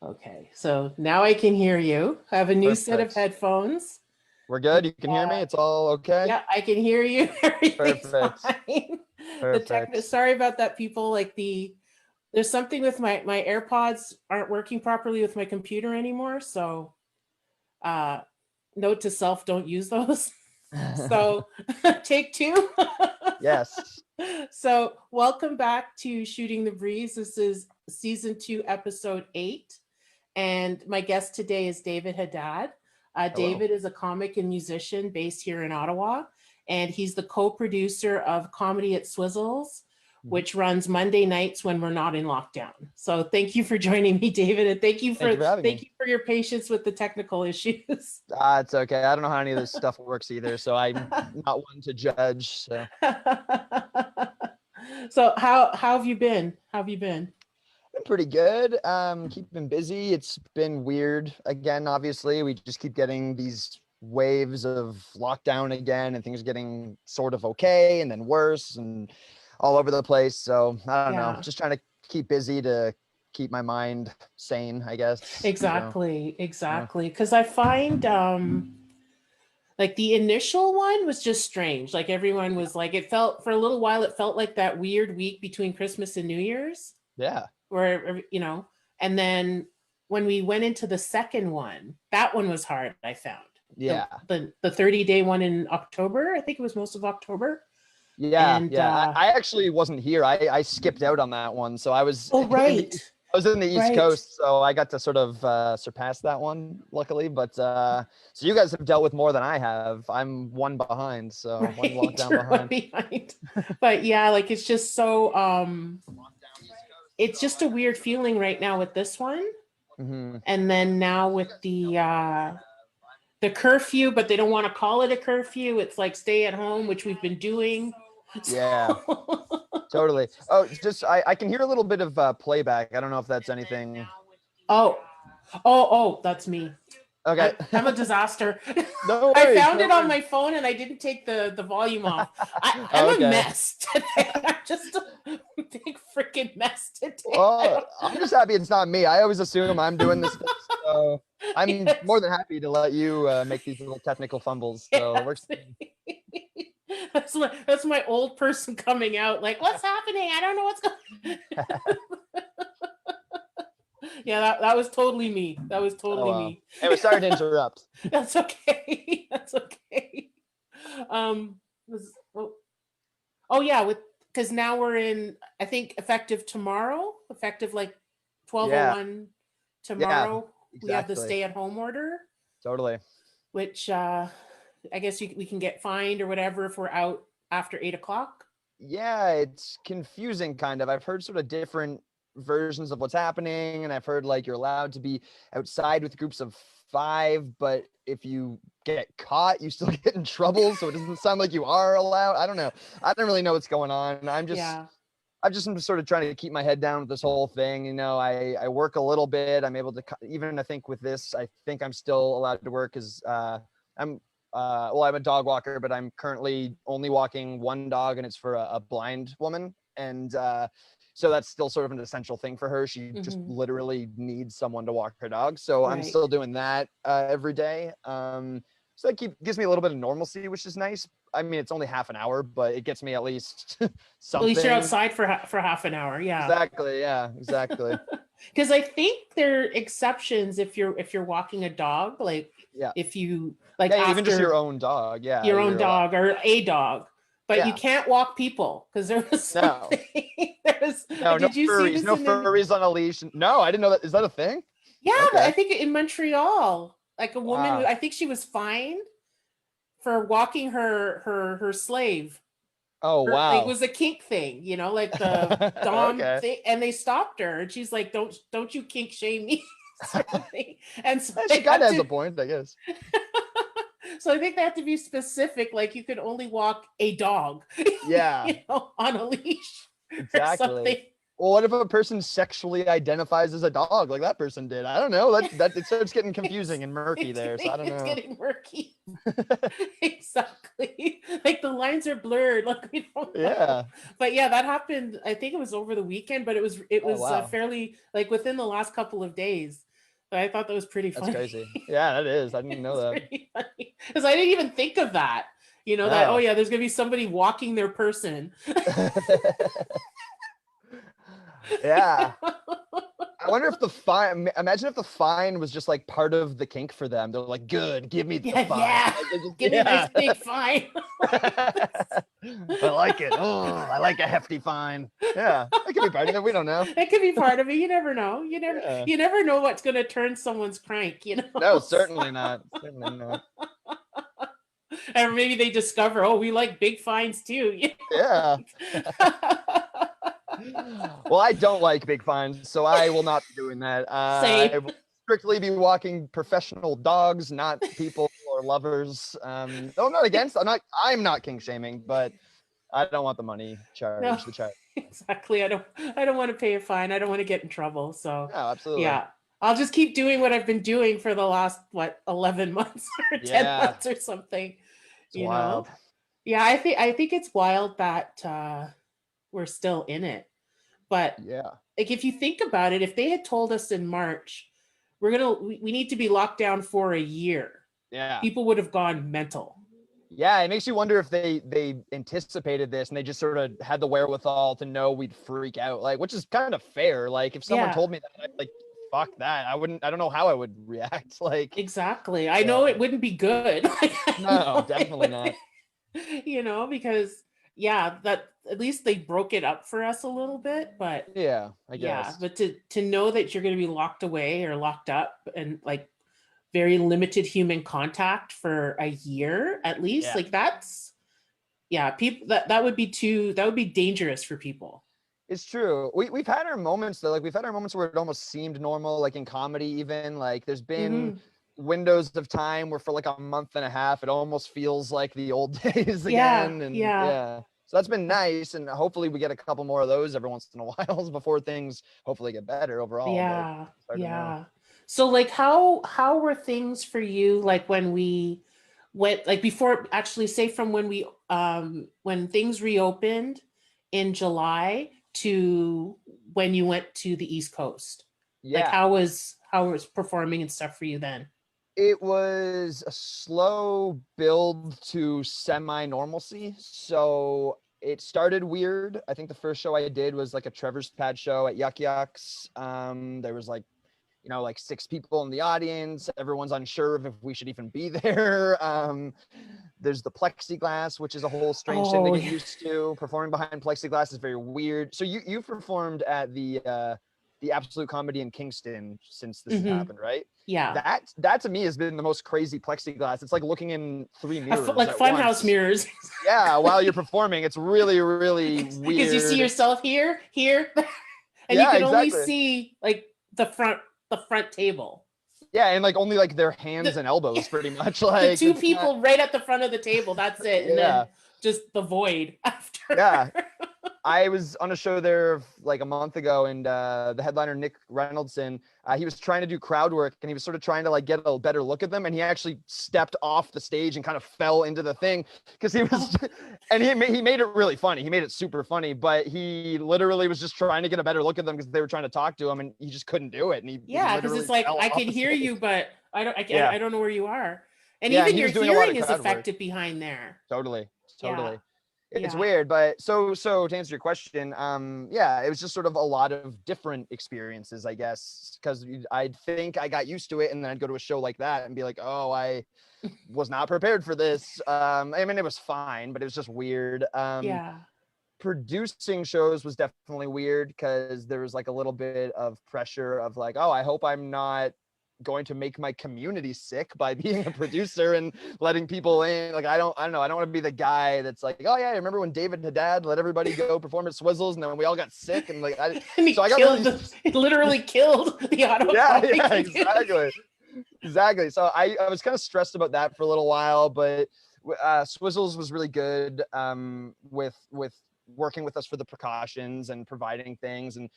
Okay, so now I can hear you. I have a new set of Perfect. headphones. We're good. You can hear me. It's all okay. Yeah, I can hear you. Everything's Perfect. fine. Perfect. Sorry about that, people. There's something with my AirPods aren't working properly with my computer anymore. So, uh, note to self, don't use those. So, take two. Yes. So, welcome back to Shooting the Breeze. This is season 2, episode 8. And my guest today is David Haddad. Hello. David is a comic and musician based here in Ottawa, and he's the co-producer of Comedy at Swizzles, Mhm. which runs Monday nights when we're not in lockdown. So thank you for joining me, David, and Thank you for having thank me. you for your patience with the technical issues. It's okay. I don't know how any of this stuff works either, so I'm not one to judge. So So how have you been? How have you been? been pretty good. Keeping busy. It's been weird again. Obviously, we just keep getting these waves of lockdown again, and things getting sort of okay, and then worse, and all over the place. So I don't know. Yeah. Just trying to keep busy to keep my mind sane, I guess. So Exactly, yeah. exactly. Because I find like the initial one was just strange. Like everyone was like, it felt for a little while, it felt like that weird week between Christmas and New Year's, Yeah. where and then when we went into the second one, that one was hard, I found. The Yeah. the 30-day one in October, I think it was most of October. Yeah. And Yeah. I actually wasn't here. I skipped out on that one. So I was oh in right, the I was in the East right. Coast, so I got to sort of surpass that one, luckily. But so you guys have dealt with more than I have. I'm one behind, so one Right, lockdown you're one behind. behind. But yeah, like it's just so it's just a weird feeling right now with this one. Hmm. And then now with the curfew, but they don't want to call it a curfew. It's like stay at home, which we've been doing. Yeah, So totally. Oh, it's just I can hear a little bit of playback. I don't know if that's anything. oh, oh, that's me. Okay. I'm a disaster. No I worries. found No it on worries. my phone and I didn't take the volume off. I'm Oh, a okay. mess today. I'm just a big freaking mess today. I Well, don't. I'm just happy it's not me. I always assume I'm doing this stuff, so I'm more Yes, than happy to let you make these little technical fumbles. So it works. yes. That's my old person coming out. Like, what's happening? I don't know what's going. Yeah, that was totally me. That was Oh totally wow. me. Anyway, sorry to interrupt. That's okay. That's okay. Um, oh, oh yeah, with because now we're in. I think effective tomorrow, effective like Yeah, 12:01 yeah, tomorrow. We have the exactly. stay-at-home order, Totally. which I guess we can get fined or whatever if we're out after 8 o'clock. Yeah, it's confusing kind of. I've heard sort of different versions of what's happening, and I've heard like you're allowed to be outside with groups of 5, but if you get caught, you still get in trouble. So it doesn't sound like you are allowed. I don't know. I don't really know what's going on. Yeah. I just am sort of trying to keep my head down with this whole thing. I work a little bit. I'm able to even I think with this, I think I'm still allowed to work because I'm well, I'm a dog walker, but I'm currently only walking one dog, and it's for a blind woman, and so that's still sort of an essential thing for her. She just Hmm. literally needs someone to walk her dog, so I'm Right. still doing that every day. So that gives me a little bit of normalcy, which is nice. I mean, it's only half an hour, but it gets me at least At least you're something. outside for for half an hour. Yeah. Exactly. Yeah, exactly. Because I think there are exceptions if you're walking a dog, like Yeah. if you like Yeah, even just your after own dog. Yeah, your own you're allowed. dog or a dog, but you Yeah. can't walk people because there was No. something. There was. No, no Did you see furries. this No in the? furries on a leash. No, I didn't know that. Is that a thing? Yeah, I Okay. think in Montreal, like a woman. Wow. I think she was fined for walking her slave. Oh, Like it wow. was a kink thing, like the dom Okay. thing, and they stopped her, and she's like, "Don't you kink shame me," sort of thing. And so She they kind had of has a to. point, I guess. So I think they have to be specific, like you could only walk a dog, Yeah, on a leash or exactly. something. Well, what if a person sexually identifies as a dog like that person did? I don't know. That it starts getting confusing It's and murky there, so I don't it's know. getting murky. Exactly. Like the lines are blurred. Like we don't know. Yeah. But yeah, that happened. I think it was over the weekend, but it Oh, was wow. fairly like within the last couple of days. I thought that was pretty That's funny. crazy. Yeah, that is. I didn't know that. Pretty funny because I didn't even think of that. That, oh No. yeah, there's gonna be somebody walking their person. Yeah. I wonder if the fine, imagine if the fine was just like part of the kink for them. They're like, good, give me the Yeah, fine. yeah. Like, just, Give me a nice big fine. I like it. Oh, I like a hefty fine. Yeah, that could be part of it. We don't know. That could be part of it. You never know. Yeah. You never know what's gonna turn someo's crank, No, certainly not. Certainly not. Or maybe they discover, oh, we like big fines too. Yeah. Well, I don't like big fines, so I will not be doing that. I Same. will strictly be walking professional dogs, not people or lovers. No, I'm not against. I'm not kink shaming, but I don't want the money charge. No, The charge. exactly. I don't want to pay a fine. I don't want to get in trouble. So No, absolutely. yeah. I'll just keep doing what I've been doing for the last 11 months or 10 months or something. It's wild. Yeah, I think it's wild that we're still in it. But yeah, like if you think about it, if they had told us in March, we need to be locked down for a year, yeah, people would have gone mental. Yeah, it makes you wonder if they anticipated this and they just sort of had the wherewithal to know we'd freak out, like, which is kind of fair. Like if someone told me that, I'd like, fuck that. I don't know how I would react. Like, exactly. I know it wouldn't be good. No, definitely not. Because that at least they broke it up for us a little bit, but yeah, I guess. But to know that you're going to be locked away or locked up and like very limited human contact for a year at least, like that's people that would be dangerous for people. It's true. We've had our moments though. Like we've had our moments where it almost seemed normal, like in comedy even. Like there's been windows of time where for like a month and a half it almost feels like the old days again. And so that's been nice, and hopefully we get a couple more of those every once in a while before things hopefully get better overall. So like how were things for you, like when we went, like before, actually, say from when things reopened in July to when you went to the East Coast? Like how was performing and stuff for you then? It was a slow build to semi-normalcy. So it started weird. I think the first show I did was like a Trevor's Pad show at Yuck Yucks. There was like 6 people in the audience. Everyone's unsure of if we should even be there. There's the plexiglass, which is a whole strange thing to get used to. Performing behind plexiglass is very weird. So you performed at the Absolute Comedy in Kingston since this has happened, right? Yeah. That to me has been the most crazy plexiglass. It's like looking in 3 mirrors. Like funhouse mirrors. Yeah, while you're performing. It's really, really weird. Because you see yourself here, and you can only see like the front table. Yeah, and like only like their hands and elbows pretty much. Like the 2 people right at the front of the table, that's it. And then just the void after. Yeah. I was on a show there like a month ago, and the headliner, Nick Reynoldson, he was trying to do crowd work, and he was sort of trying to like get a better look at them, and he actually stepped off the stage and kind of fell into the thing because he was, and he made it really funny. He made it super funny, but he literally was just trying to get a better look at them because they were trying to talk to him, and he just couldn't do it. And because it's like, I can hear you, but I don't know where you are. And even your hearing is affected behind there. Totally. It's weird, but so to answer your question, it was just sort of a lot of different experiences, I guess, because I'd think I got used to it, and then I'd go to a show like that and be like, oh, I was not prepared for this. I mean, it was fine, but it was just weird. Producing shows was definitely weird because there was like a little bit of pressure of like, oh, I hope I'm not going to make my community sick by being a producer and letting people in. Like, I don't know. I don't want to be the guy that's like, oh yeah, I remember when David Haddad let everybody go perform at Swizzles, and then we all got sick, and like, it literally killed the Ottawa. Yeah, exactly. So I was kind of stressed about that for a little while, but Swizzles was really good with working with us for the precautions and providing things, and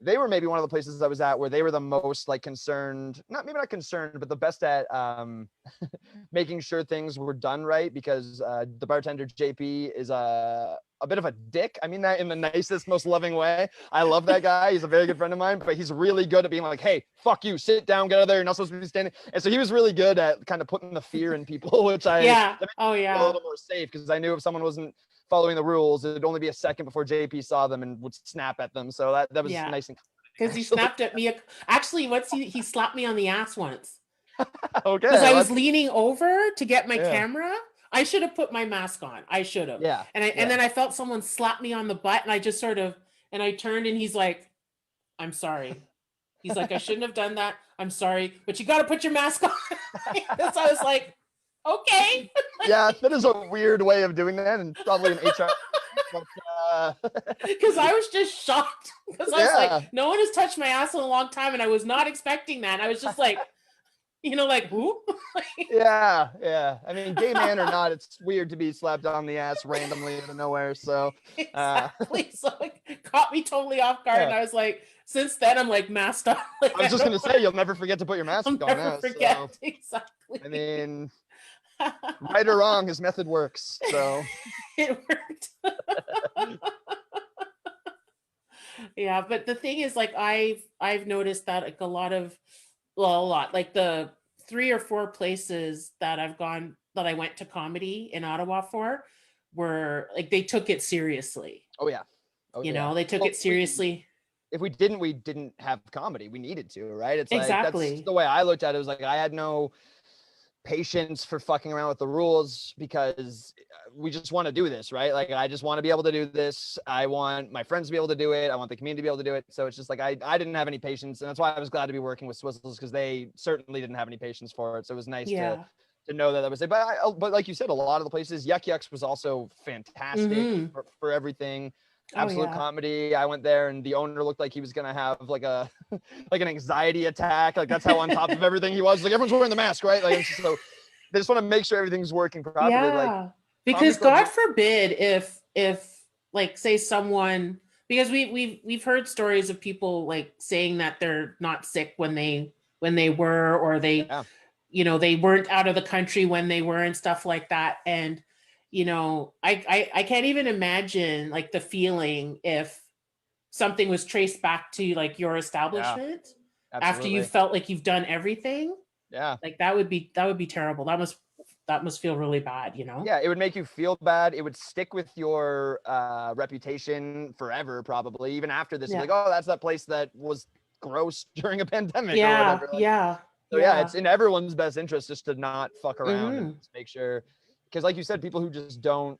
they were maybe one of the places I was at where they were the most like concerned, not concerned, but the best at making sure things were done right, because the bartender JP is a bit of a dick. I mean that in the nicest, most loving way. I love that guy. He's a very good friend of mine, but he's really good at being like, hey, fuck you, sit down, get out of there. You're not supposed to be standing. And so he was really good at kind of putting the fear in people, which that made me feel a little more safe, because I knew if someone wasn't following the rules, it'd only be a second before JP saw them and would snap at them. So that was nice and because he snapped at me. Actually, once he slapped me on the ass once. Okay. Because I was leaning over to get my camera. I should have put my mask on. I should have. Yeah. And then I felt someone slap me on the butt, and I just sort of, and I turned, and he's like, I'm sorry. He's like, I shouldn't have done that. I'm sorry, but you got to put your mask on. So I was like, okay. Yeah, that is a weird way of doing that, and probably an HR. Because I was just shocked. Because I was like, no one has touched my ass in a long time, and I was not expecting that. And I was just like, like, who? Yeah. I mean, gay man or not, it's weird to be slapped on the ass randomly out of nowhere. So, exactly. So it caught me totally off guard, and I was like, since then, I'm like masked up. Like, I was just gonna say, you'll never forget to put your mask on. Never forget. So. Exactly. I mean, right or wrong, his method works. So it worked. Yeah, but the thing is, like, I've noticed that like a lot, like the 3 or 4 places that I've gone that I went to comedy in Ottawa for were like, they took it seriously. Oh yeah. They took it seriously. If we didn't have comedy. We needed to, right? It's exactly. Like, that's the way I looked at it. It was like, I had no patience for fucking around with the rules, because we just want to do this, right? Like, I just want to be able to do this. I want my friends to be able to do it. I want the community to be able to do it. So it's just like, I didn't have any patience, and that's why I was glad to be working with Swizzles, because they certainly didn't have any patience for it. So it was nice to know that was it. But like you said, a lot of the places, Yuck Yucks was also fantastic for everything. Absolute comedy. I went there, and the owner looked like he was gonna have like an anxiety attack. Like, that's how on top of everything he was. Like, everyone's wearing the mask, right? Like, so they just want to make sure everything's working properly. Like, because God forbid if like, say someone, because we've heard stories of people like saying that they're not sick when they were, or they they weren't out of the country when they were, and stuff like that. And I can't even imagine like the feeling if something was traced back to like your establishment after you felt like you've done everything. Yeah. Like, that would be terrible. That must feel really bad, Yeah, it would make you feel bad. It would stick with your reputation forever, probably, even after this. Like, oh, that's that place that was gross during a pandemic or whatever. Like, so it's in everyone's best interest just to not fuck around and just make sure. Because like you said, people who just don't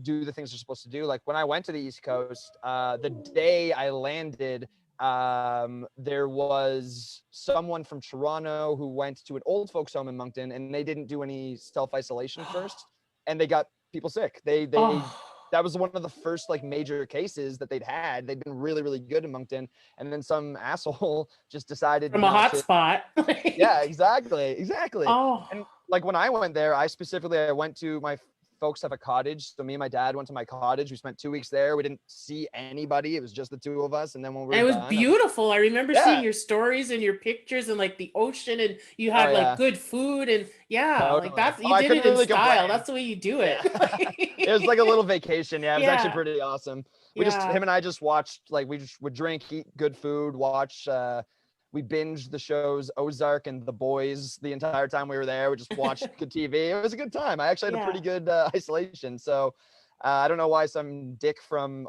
do the things they're supposed to do. Like, when I went to the East Coast, the day I landed, there was someone from Toronto who went to an old folks home in Moncton, and they didn't do any self-isolation first, and they got people sick. That was one of the first like major cases that they'd had. They'd been really, really good in Moncton, and then some asshole just decided from a hot spot. Yeah, exactly. Oh. And like, when I went there, I went to my folks have a cottage. So me and my dad went to my cottage. We spent 2 weeks there. We didn't see anybody. It was just the two of us. And then when we were it was beautiful. I remember seeing your stories and your pictures, and like the ocean, and you had like good food, and totally. like that's, you did it in style. That's the way you do it. It was like a little vacation. Yeah, it was actually pretty awesome. Him and I just watched, like, we just would drink, eat good food, watch, we binged the shows Ozark and The Boys the entire time we were there. We just watched good TV. It was a good time. I actually had a pretty good isolation. So I don't know why some dick from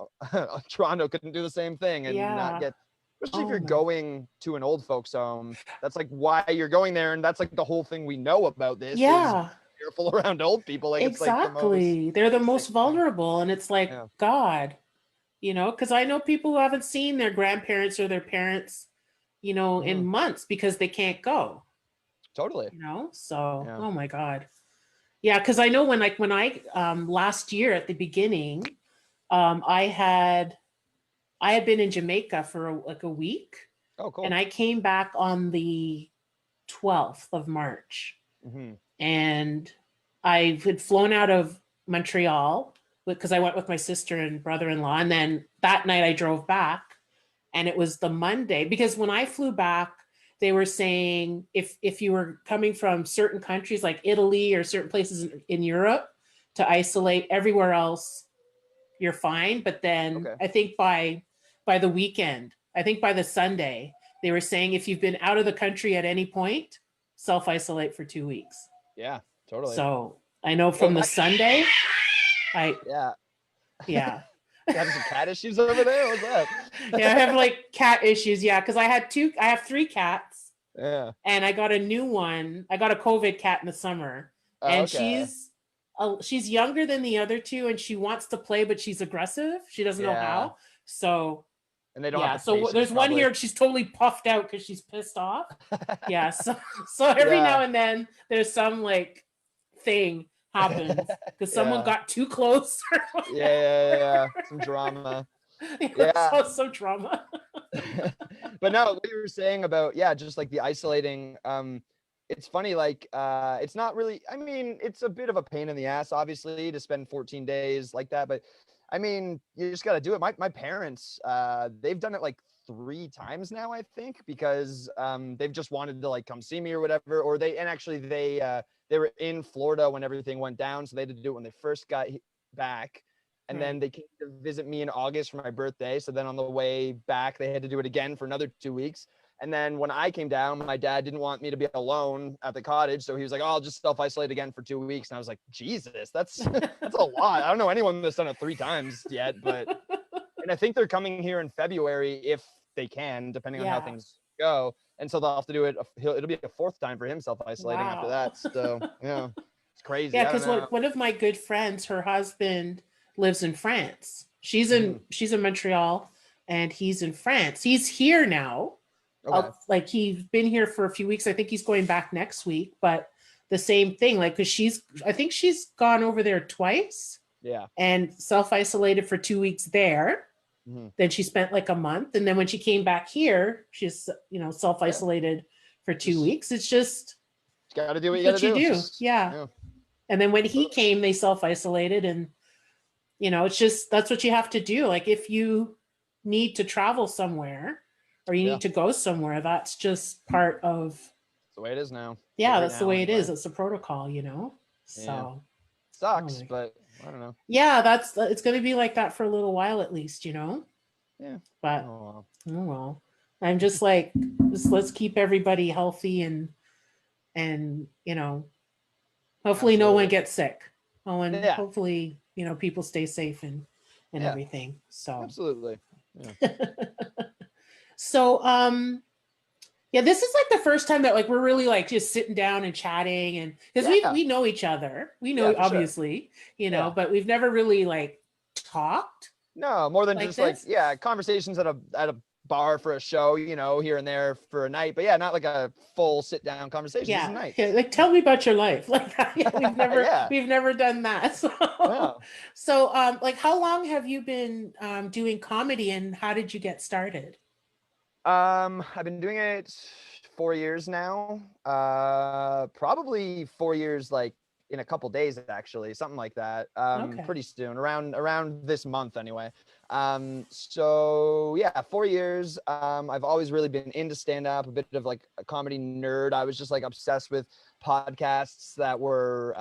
Toronto couldn't do the same thing and not get, especially if you're going to an old folks home. That's like why you're going there. And that's like the whole thing we know about this. Yeah. Is careful around old people. Like, exactly. They're the most vulnerable. And it's like, God, because I know people who haven't seen their grandparents or their parents in months because they can't go. Totally. So, oh my God. Yeah. Cause I know when I, last year at the beginning, I had been in Jamaica for a week. Oh, cool. And I came back on the 12th of March. Mm-hmm. And I had flown out of Montreal because I went with my sister and brother-in-law. And then that night I drove back. and it was the Monday, because when I flew back, they were saying if you were coming from certain countries like Italy or certain places in Europe to isolate. Everywhere else you're fine. But then Okay. I think by the weekend, I think by the Sunday, they were saying if you've been out of the country at any point, self-isolate for 2 weeks. Yeah, totally. So I know from the Sunday, yeah. Yeah. You having some cat issues over there? What's up? Yeah, I have like cat issues. Yeah, because I have 3 cats. Yeah. And I got a new one. I got a COVID cat in the summer, and Okay. she's younger than the other 2, and she wants to play, but she's aggressive. She doesn't know how. So and they don't yeah. have the So patience, there's one here. She's totally puffed out because she's pissed off. Yeah. So every now and then there's some like thing happens because someone got too close. Yeah. Some drama. Yeah. Some drama. But no, what you were saying about, just like the isolating, it's funny, like, it's not really, I mean, it's a bit of a pain in the ass, obviously, to spend 14 days like that, but I mean, you just got to do it. My parents, they've done it like 3 times now, I think, because they've just wanted to like come see me or whatever, or they were in Florida when everything went down, so they had to do it when they first got back. And then they came to visit me in August for my birthday. So then on the way back, they had to do it again for another 2 weeks. And then when I came down, my dad didn't want me to be alone at the cottage. So he was like, oh, I'll just self-isolate again for 2 weeks. And I was like, Jesus, that's a lot. I don't know anyone that's done it 3 times yet, and I think they're coming here in February if they can, depending on how things go. And so they'll have to do it. It'll be a 4th time for him self-isolating after that. So yeah, it's crazy. Yeah, because one of my good friends, her husband lives in France. She's in Montreal, and he's in France. He's here now. Okay. Like he's been here for a few weeks. I think he's going back next week, but the same thing, like, because I think she's gone over there twice. Yeah. And self-isolated for 2 weeks there. Mm-hmm. Then she spent like a month. And then when she came back here, she's, self-isolated for 2 weeks. It's just, you got to do what you got to do. Yeah. And then when he came, they self-isolated, and, it's just, that's what you have to do. Like if you need to travel somewhere, or you need to go somewhere, that's just part of. That's the way it is now. Yeah, that's the way it is. It's a protocol, So sucks, but I don't know. Yeah, it's going to be like that for a little while at least, Yeah. But oh well. I'm just like, let's keep everybody healthy and hopefully no one gets sick. Oh, and hopefully people stay safe and everything. So absolutely. Yeah. So, this is like the first time that like we're really like just sitting down and chatting, and because we know each other, obviously, but we've never really like talked. No, more than like just this. Like conversations at a bar for a show, here and there for a night, but not like a full sit down conversation. Yeah, nice. Like tell me about your life. Like we've never done that. So, like how long have you been doing comedy, and how did you get started? I've been doing it 4 years now. Probably 4 years, like in a couple days, actually, something like that. Pretty soon, around this month, anyway. So 4 years. I've always really been into stand-up, a bit of like a comedy nerd. I was just like obsessed with podcasts that were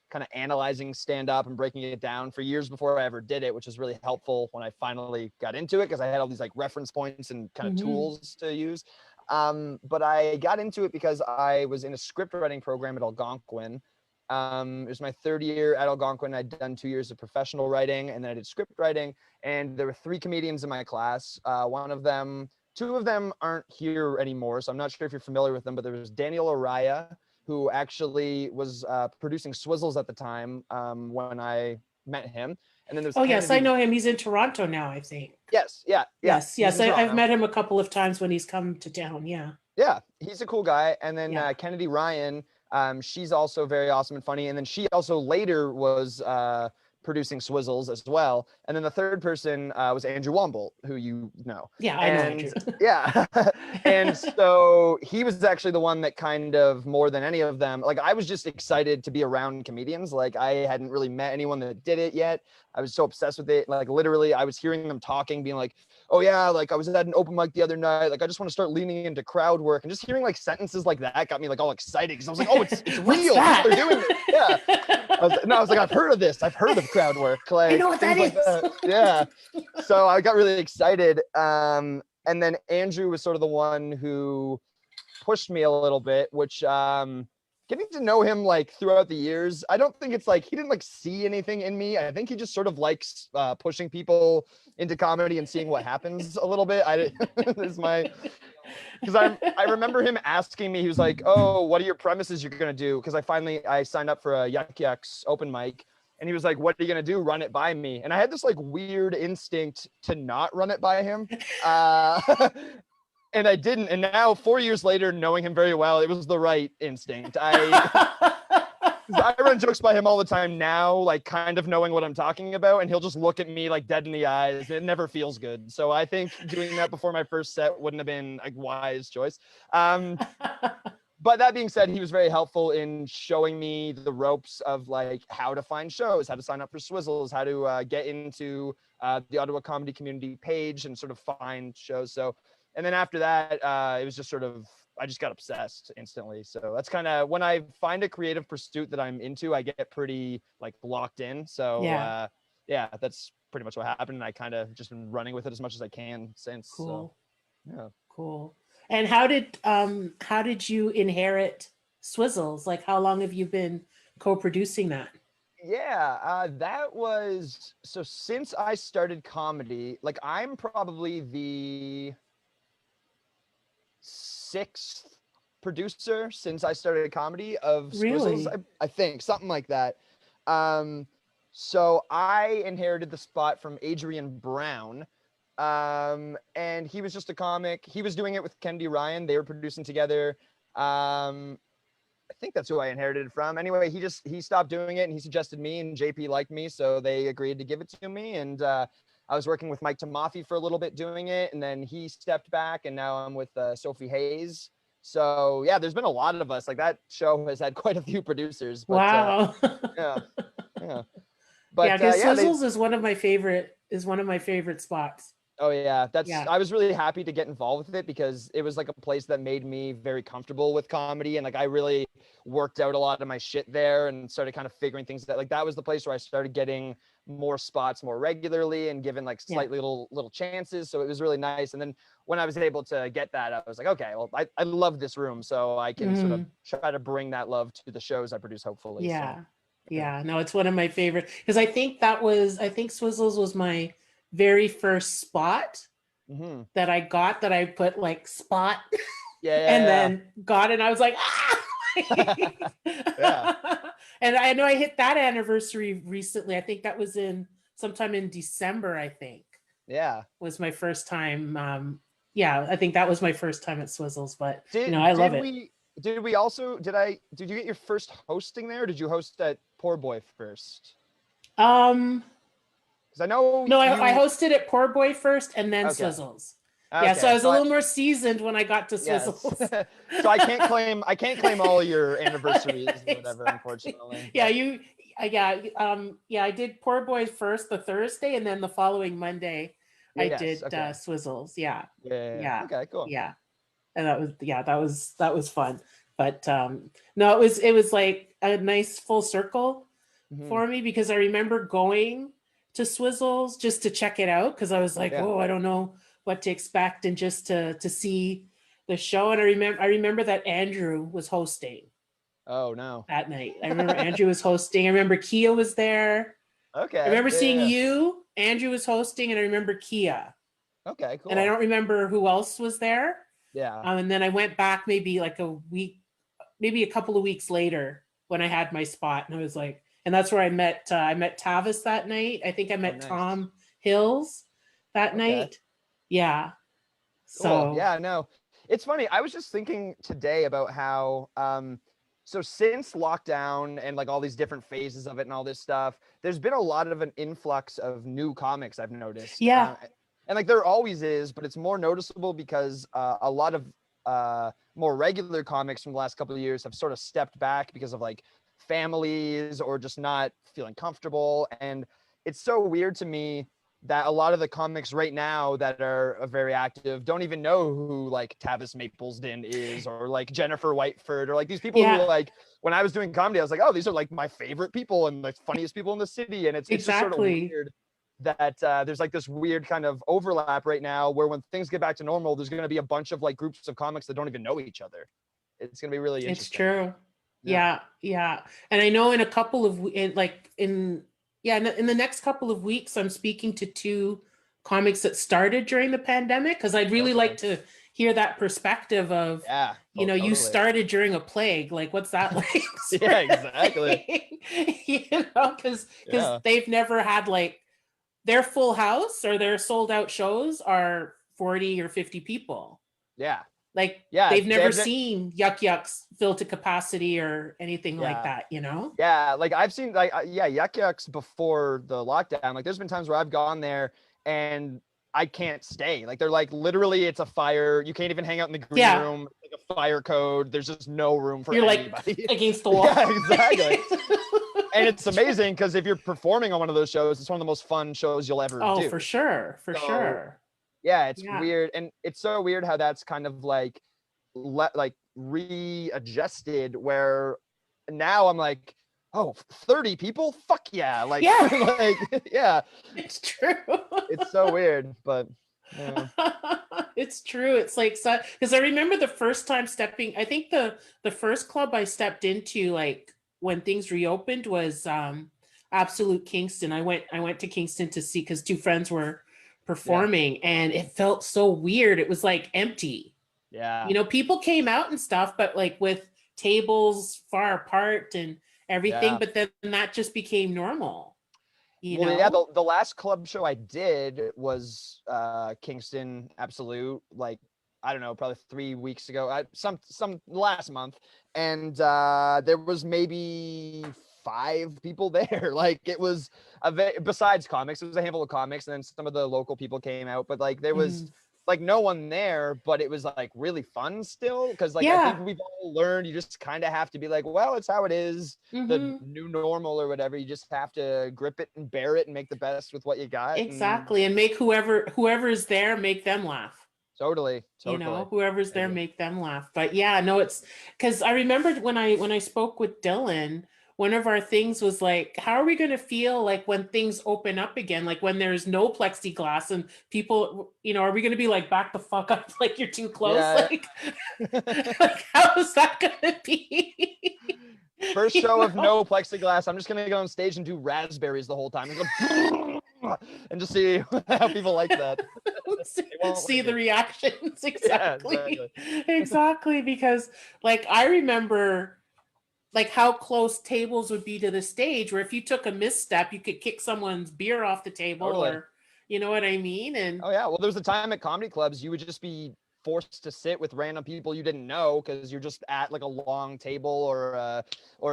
kind of analyzing stand-up and breaking it down for years before I ever did it, which was really helpful when I finally got into it, because I had all these like reference points and kind of tools to use. But I got into it because I was in a script writing program at Algonquin. It was my 3rd year at Algonquin. I'd done 2 years of professional writing, and then I did script writing, and there were 3 comedians in my class. 2 of them aren't here anymore, so I'm not sure if you're familiar with them, but there was Daniel Araya, who actually was producing Swizzles at the time when I met him. And then there's yes, I know him. He's in Toronto now, I think. Yes. I've met him a couple of times when he's come to town. Yeah, he's a cool guy. And then Kennedy Ryan, she's also very awesome and funny. And then she also later was producing Swizzles as well. And then the 3rd person was Andrew Womble, who you know. Yeah, I know Andrew. Yeah. And so he was actually the one that kind of, more than any of them, like I was just excited to be around comedians. Like I hadn't really met anyone that did it yet. I was so obsessed with it. Like literally I was hearing them talking, being like, oh yeah, like I was at an open mic the other night. Like I just want to start leaning into crowd work, and just hearing like sentences like that got me like all excited because I was like, oh, it's real. People are doing this. Yeah. I was like, I've heard of this. I've heard of crowd work. Like I know what that things like is. that. Yeah. So I got really excited. And then Andrew was sort of the one who pushed me a little bit, which getting to know him like throughout the years, I don't think it's like he didn't like see anything in me. I think he just sort of likes pushing people into comedy and seeing what happens a little bit. Is my because I remember him asking me, he was like, oh, what are your premises you're gonna do? Because I signed up for a Yuck Yucks open mic. And he was like, what are you going to do? Run it by me. And I had this like weird instinct to not run it by him. And I didn't. And now 4 years later, knowing him very well, it was the right instinct. I run jokes by him all the time now, like kind of knowing what I'm talking about. And he'll just look at me like dead in the eyes. It never feels good. So I think doing that before my first set wouldn't have been a wise choice. But that being said, he was very helpful in showing me the ropes of like how to find shows, how to sign up for Swizzles, how to get into the Ottawa comedy community page and sort of find shows. So, and then after that, it was just sort of, I just got obsessed instantly. So that's kind of when I find a creative pursuit that I'm into, I get pretty like locked in. So yeah, that's pretty much what happened. And I kind of just been running with it as much as I can since. Cool. So, yeah. Cool. And how did you inherit Swizzles? Like, how long have you been co-producing that? Yeah, that was so since I started comedy, like I'm probably the 6th producer since I started comedy of Swizzles. Really? I think something like that. So I inherited the spot from Adrian Brown. And he was just a comic. He was doing it with Kennedy Ryan. They were producing together. I think that's who I inherited it from. Anyway, he stopped doing it and he suggested me, and JP liked me, so they agreed to give it to me. And I was working with Mike Tamafi for a little bit doing it, and then he stepped back, and now I'm with Sophie Hayes. So yeah, there's been a lot of us. Like that show has had quite a few producers. But, Wow. yeah. But yeah, because Swizzles is one of my favorite spots. Oh yeah, I was really happy to get involved with it because it was like a place that made me very comfortable with comedy, and like I really worked out a lot of my shit there and started kind of figuring things out. Like that was the place where I started getting more spots more regularly and given like slightly little chances. So it was really nice. And then when I was able to get that, I was like, okay, well, I love this room, so I can sort of try to bring that love to the shows I produce, hopefully. Yeah. So, yeah. No, it's one of my favorite because I think Swizzles was my very first spot that I got, that I put like spot and then got it, and I was like, ah! And I know I hit that anniversary recently. I think that was sometime in December, I think. Yeah. Was my first time. I think that was my first time at Swizzles, but I love it. Did you get your first hosting there? Or did you host at Poor Boy first? I know. No, I hosted at Poor Boy first and then Swizzles. Okay, yeah, so I was a little more seasoned when I got to Swizzles. Yes. So I can't claim all your anniversaries or whatever, unfortunately. Yeah, I did Poor Boy first the Thursday, and then the following Monday I did Swizzles. Yeah. Okay, cool. Yeah, and that was fun. But no, it was like a nice full circle for me, because I remember going to Swizzles just to check it out, because I was like, oh, I don't know what to expect, and just to see the show. And I remember that Andrew was hosting. Oh no. That night. I remember Andrew was hosting. I remember Kia was there. Okay. I remember seeing you. Andrew was hosting, and I remember Kia. Okay, cool. And I don't remember who else was there. Yeah. And then I went back maybe like a couple of weeks later when I had my spot, and I was like, and that's where I met Tavis that night. I think I met Tom Hills that night. Yeah. Cool. So yeah, no, it's funny. I was just thinking today about how, so since lockdown and like all these different phases of it and all this stuff, there's been a lot of an influx of new comics, I've noticed. Yeah. And like there always is, but it's more noticeable because a lot of more regular comics from the last couple of years have sort of stepped back because of like families or just not feeling comfortable. And it's so weird to me that a lot of the comics right now that are very active don't even know who like Tavis Maplesden is, or like Jennifer Whiteford, or like these people who, Yeah, like, when I was doing comedy, I was like, oh, these are like my favorite people and the funniest people in the city. And it's just sort of exactly. weird that there's like this weird kind of overlap right now where when things get back to normal, there's going to be a bunch of like groups of comics that don't even know each other. It's going to be really It's interesting. true. Yeah. Yeah, yeah. And I know in a couple of yeah, in the next couple of weeks, I'm speaking to two comics that started during the pandemic, because I'd really like Okay. to hear that perspective of, Yeah. you Totally. started during a plague. Like, what's that like? Yeah, Sort of exactly. thing. Because Yeah. they've never had like their full house or their sold out shows are 40 or 50 people. Yeah. Like Yeah. they've never seen Yuck Yucks fill to capacity or anything like Yeah. that, you know? Yeah, like I've seen like yeah, Yuck Yucks before the lockdown. Like there's been times where I've gone there and I can't stay. Like they're like literally it's a fire. You can't even hang out in the green Yeah. room. It's like a fire code. There's just no room for You're like anybody. against the wall. Yeah, exactly. And it's amazing because if you're performing on one of those shows, it's one of the most fun shows you'll ever Oh, for do. sure. For So sure. yeah, it's Yeah. weird. And it's so weird how that's kind of like like readjusted where now I'm like, oh, 30 people? Fuck yeah. Like, Yeah. like, yeah, It's true. it's so weird, but yeah. It's true. It's like, because I remember the first time stepping, I think the first club I stepped into, like when things reopened, was Absolute Kingston. I went to Kingston to see, because two friends were Yeah. performing, and it felt so weird. It was like empty. Yeah. People came out and stuff, but like with tables far apart and everything, Yeah. but then that just became normal, you Well, yeah, know? the last club show I did was Kingston Absolute, like, I don't know, probably 3 weeks ago, some last month. And there was maybe 5 people there. Like it was besides comics, it was a handful of comics, and then some of the local people came out, but like there was Mm. like no one there, but it was like really fun still. Cause like I think Yeah. we've all learned you just kind of have to be like, well, it's how it is, the Hmm. new normal or whatever. You just have to grip it and bear it and make the best with what you got. And Exactly. And make whoever's there, make them laugh. totally, totally. Whoever's I there, agree. make them laugh. But yeah, no, it's because I remembered when I spoke with Dylan, one of our things was like, how are we going to feel like when things open up again, like when there's no plexiglass and people, are we going to be like, back the fuck up, like you're too close, Yeah. like, like how is that going to be? First You show of know? no plexiglass. I'm just gonna go on stage and do raspberries the whole time and just see how people like that. They won't See like the it. reactions. Yeah, Exactly. exactly. Exactly, because like I remember like how close tables would be to the stage, where if you took a misstep you could kick someone's beer off the table, Totally. or you know what I mean. And Oh yeah. Well, there was a time at comedy clubs you would just be forced to sit with random people you didn't know because you're just at like a long table or a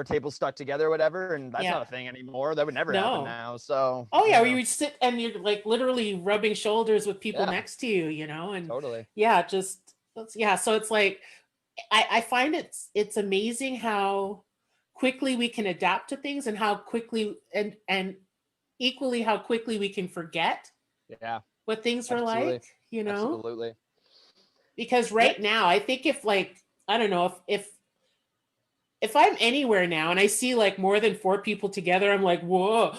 table stuck together or whatever, and that's yeah, not a thing anymore. That would never happen no, now. So oh yeah, where you yeah, would sit and you're like literally rubbing shoulders with people yeah, next to you, and totally. yeah, just yeah, so it's like I find it's amazing how quickly we can adapt to things, and how quickly and equally how quickly we can forget Yeah, what things were absolutely, like. absolutely. Because Yeah, right now I think if like I don't know if I'm anywhere now and I see like more than four people together, I'm like, whoa.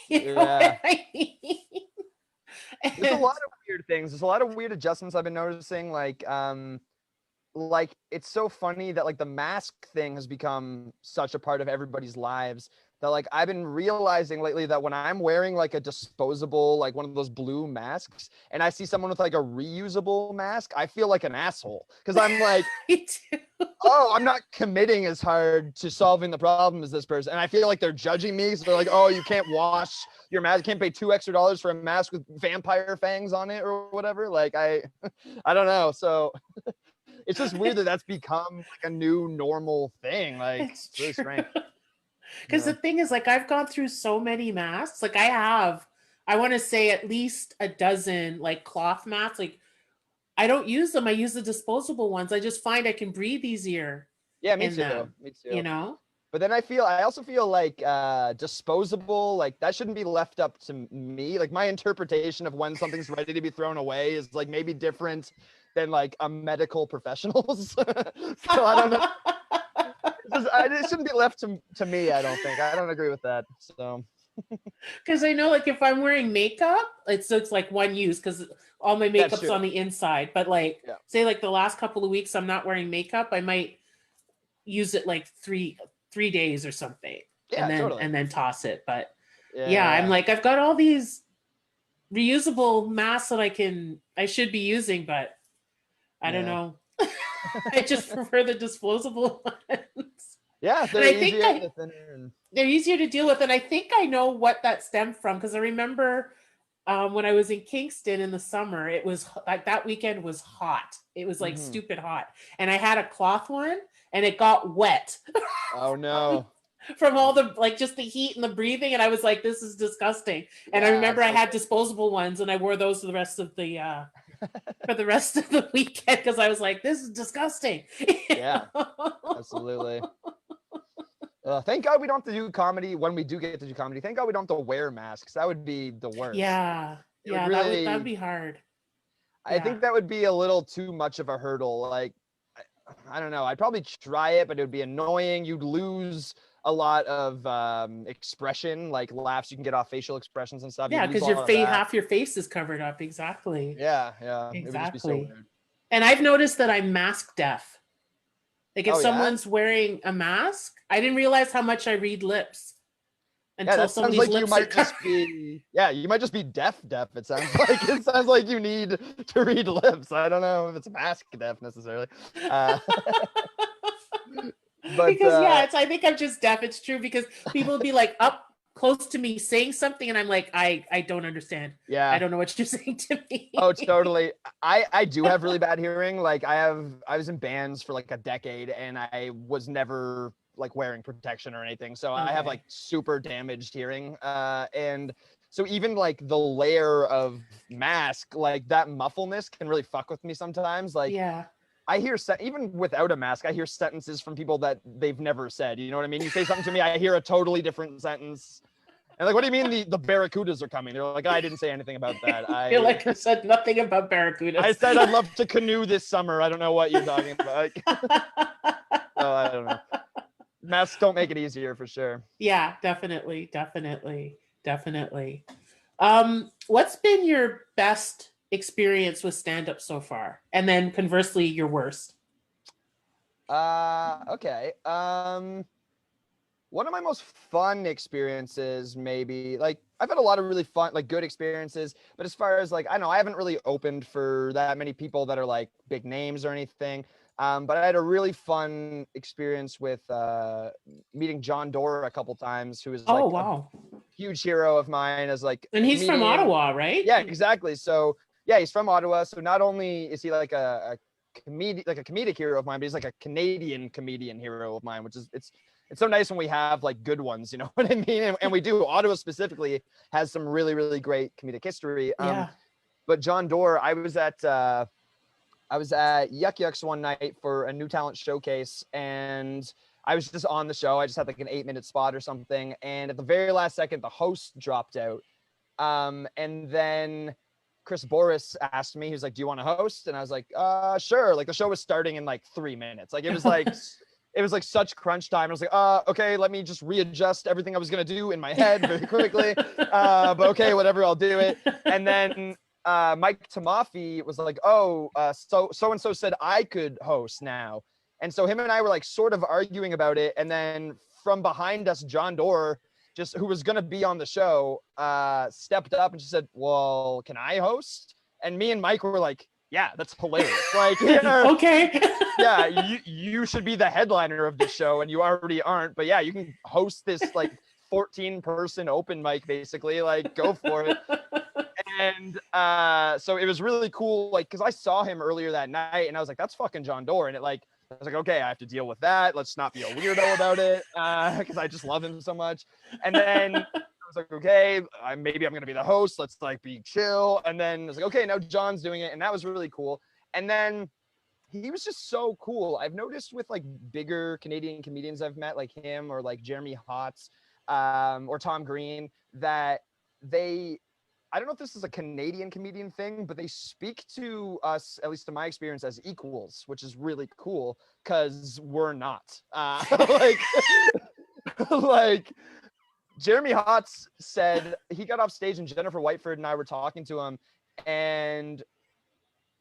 You know yeah. what I mean? There's a lot And of weird things. There's a lot of weird adjustments I've been noticing. Like it's so funny that like the mask thing has become such a part of everybody's lives that like I've been realizing lately that when I'm wearing like a disposable, like one of those blue masks, and I see someone with like a reusable mask, I feel like an asshole because I'm like, me too. oh, I'm not committing as hard to solving the problem as this person. And I feel like they're judging me. So they're like, oh, you can't wash your mask. You can't pay $2 extra for a mask with vampire fangs on it or whatever. Like I don't know. So it's just weird that that's become like a new normal thing. Like It's it's really true. strange. Because the Yeah. thing is, like, I've gone through so many masks. Like, I want to say at least a dozen, like, cloth masks. Like, I don't use them. I use the disposable ones. I just find I can breathe easier Yeah, me in too. them, Me you too. know? But then I also feel like disposable, like that shouldn't be left up to me. Like my interpretation of when something's ready to be thrown away is like maybe different than like a medical professional's. So I don't know. It shouldn't be left to me, I don't think. I don't agree with that. So Because I know, like, if I'm wearing makeup, it's like one use because all my that's makeup's true. on the inside. But like, Yeah. say, like the last couple of weeks, I'm not wearing makeup. I might use it like three days or something, Yeah, totally. and then toss it. But yeah, I'm Yeah. like, I've got all these reusable masks that I should be using, but I don't Yeah. know. I just prefer the disposable ones. Yeah, And they're I think easier, they're thinner, and they're easier to deal with. And I think I know what that stemmed from because I remember when I was in Kingston in the summer, it was like that weekend was hot. It was like mhm. stupid hot. And I had a cloth one and it got wet Oh no. from all the like just the heat and the breathing. And I was like, this is disgusting. And I Yeah, remember it's I like had disposable ones and I wore those for the rest of the weekend because I was like, this is disgusting. yeah, absolutely. Thank God we don't have to do comedy when we do get to do comedy. Thank God we don't have to wear masks. That would be the worst. Yeah. It would Yeah, that would really, be hard. I Yeah. think that would be a little too much of a hurdle. Like, I don't know. I'd probably try it, but it would be annoying. You'd lose a lot of expression, like laughs you can get off facial expressions and stuff. Yeah, You'd lose because a your lot of face, that. half your face is covered up. Exactly. Yeah, yeah. It would just be so Exactly. weird. And I've noticed that I'm mask deaf. Like if Oh yeah? someone's wearing a mask, I didn't realize how much I read lips Yeah, until that sounds somebody's like you lips are might just covered. be, yeah, you might just be deaf. It sounds like it sounds like you need to read lips. I don't know if it's mask deaf necessarily. Uh, but Because yeah, I think I'm just deaf. It's true because people would be like up close to me saying something and I'm like, I don't understand. I yeah. don't know what you're saying to me. Oh, totally. I do have really bad hearing. Like I was in bands for like a decade and I was never like wearing protection or anything. So I have like Okay. super damaged hearing. And so even like the layer of mask, like that muffleness can really fuck with me sometimes. Like Yeah. I hear even without a mask, I hear sentences from people that they've never said. You know what I mean? You say something to me, I hear a totally different sentence. And like, what do you mean the barracudas are coming? They're like, I didn't say anything about that. Feel like I said nothing about barracudas. I said I'd love to canoe this summer. I don't know what you're talking about. Like, oh, I don't know. Masks don't make it easier for sure. Yeah, definitely, definitely, definitely. What's been your best experience with stand-up so far? And then conversely, your worst. Okay. One of my most fun experiences, maybe, like I've had a lot of really fun, like good experiences, but as far as like, I don't know, I haven't really opened for that many people that are like big names or anything. But I had a really fun experience with meeting John Doerr a couple times, who is Oh, like a wow. huge hero of mine as like And a he's from comedian. Ottawa, right? Yeah, exactly. So yeah, he's from Ottawa. So not only is he like a comedian, like a comedic hero of mine, but he's like a Canadian comedian hero of mine, which is it's so nice when we have like good ones, you know what I mean? And we do. Ottawa specifically has some really, really great comedic history. Yeah. But John Doerr, I was at Yuck Yucks one night for a new talent showcase, and I was just on the show. I just had like an 8-minute spot or something. And at the very last second, the host dropped out. And then Chris Boris asked me, he was like, do you want to host? And I was like, sure. Like the show was starting in like 3 minutes. Like it was like such crunch time. I was like, okay, let me just readjust everything I was going to do in my head very quickly. But okay, whatever, I'll do it. And then Mike Tamafi was like, so-and-so said I could host now. And so him and I were like sort of arguing about it. And then from behind us, John Doerr, just who was going to be on the show, stepped up and she said, well, can I host? And me and Mike were like, yeah, that's hilarious. Like, yeah, Okay. yeah, you should be the headliner of the show and you already aren't. But yeah, you can host this like 14-person open mic, basically. Like, go for it. And so it was really cool, like, because I saw him earlier that night and I was like, that's fucking John Doerr. And I was like, okay, I have to deal with that. Let's not be a weirdo about it, because I just love him so much. And then I was like, okay, maybe I'm going to be the host. Let's like be chill. And then I was like, okay, now John's doing it. And that was really cool. And then he was just so cool. I've noticed with like bigger Canadian comedians I've met, like him or like Jeremy Hotz, or Tom Green, that I don't know if this is a Canadian comedian thing, but they speak to us, at least in my experience, as equals, which is really cool because we're not. Like, like Jeremy Hotz said he got off stage and Jennifer Whiteford and I were talking to him, and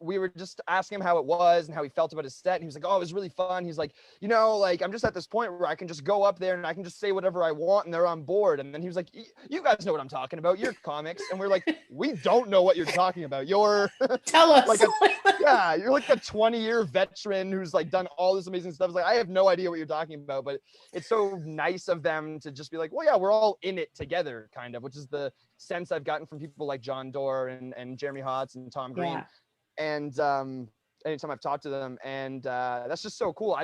we were just asking him how it was and how he felt about his set. And he was like, oh, it was really fun. He's like, you know, like, I'm just at this point where I can just go up there and I can just say whatever I want and they're on board. And then he was like, you guys know what I'm talking about. You're comics. And we're like, we don't know what you're talking about. You're Tell us. like yeah, you're like a 20-year veteran who's like done all this amazing stuff. It's like, I have no idea what you're talking about, but it's so nice of them to just be like, well, yeah, we're all in it together, kind of, which is the sense I've gotten from people like John Doerr and Jeremy Hotz and Tom Green. Yeah. And anytime I've talked to them, and that's just so cool. I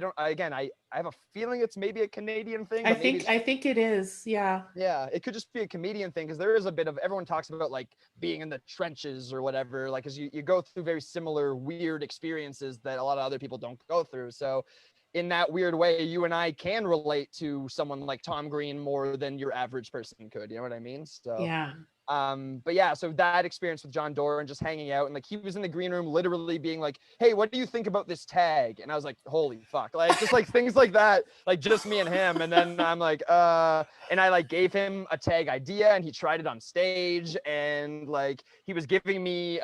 have a feeling it's maybe a Canadian thing. I think it is. Yeah. Yeah, it could just be a comedian thing because there is a bit of, everyone talks about like being in the trenches or whatever, like as you go through very similar weird experiences that a lot of other people don't go through. So in that weird way, you and I can relate to someone like Tom Green more than your average person could. You know what I mean? So Yeah. but yeah, so that experience with John Doerr and just hanging out, and like he was in the green room literally being like, hey, what do you think about this tag? And I was like, holy fuck, like just like things like that, like just me and him. And then I'm like, and I like gave him a tag idea and he tried it on stage, and like he was giving me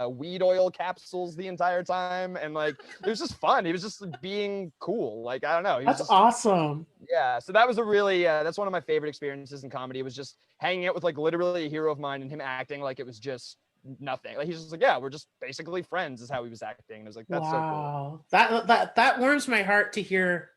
weed oil capsules the entire time, and like it was just fun. He was just being cool, like I don't know, That's awesome. Yeah, so that was a really that's one of my favorite experiences in comedy, was just hanging out with like literally a hero of mine and him acting like it was just nothing. Like he's just like, yeah, we're just basically friends, is how he was acting. And I was like, that's so cool. That warms my heart to hear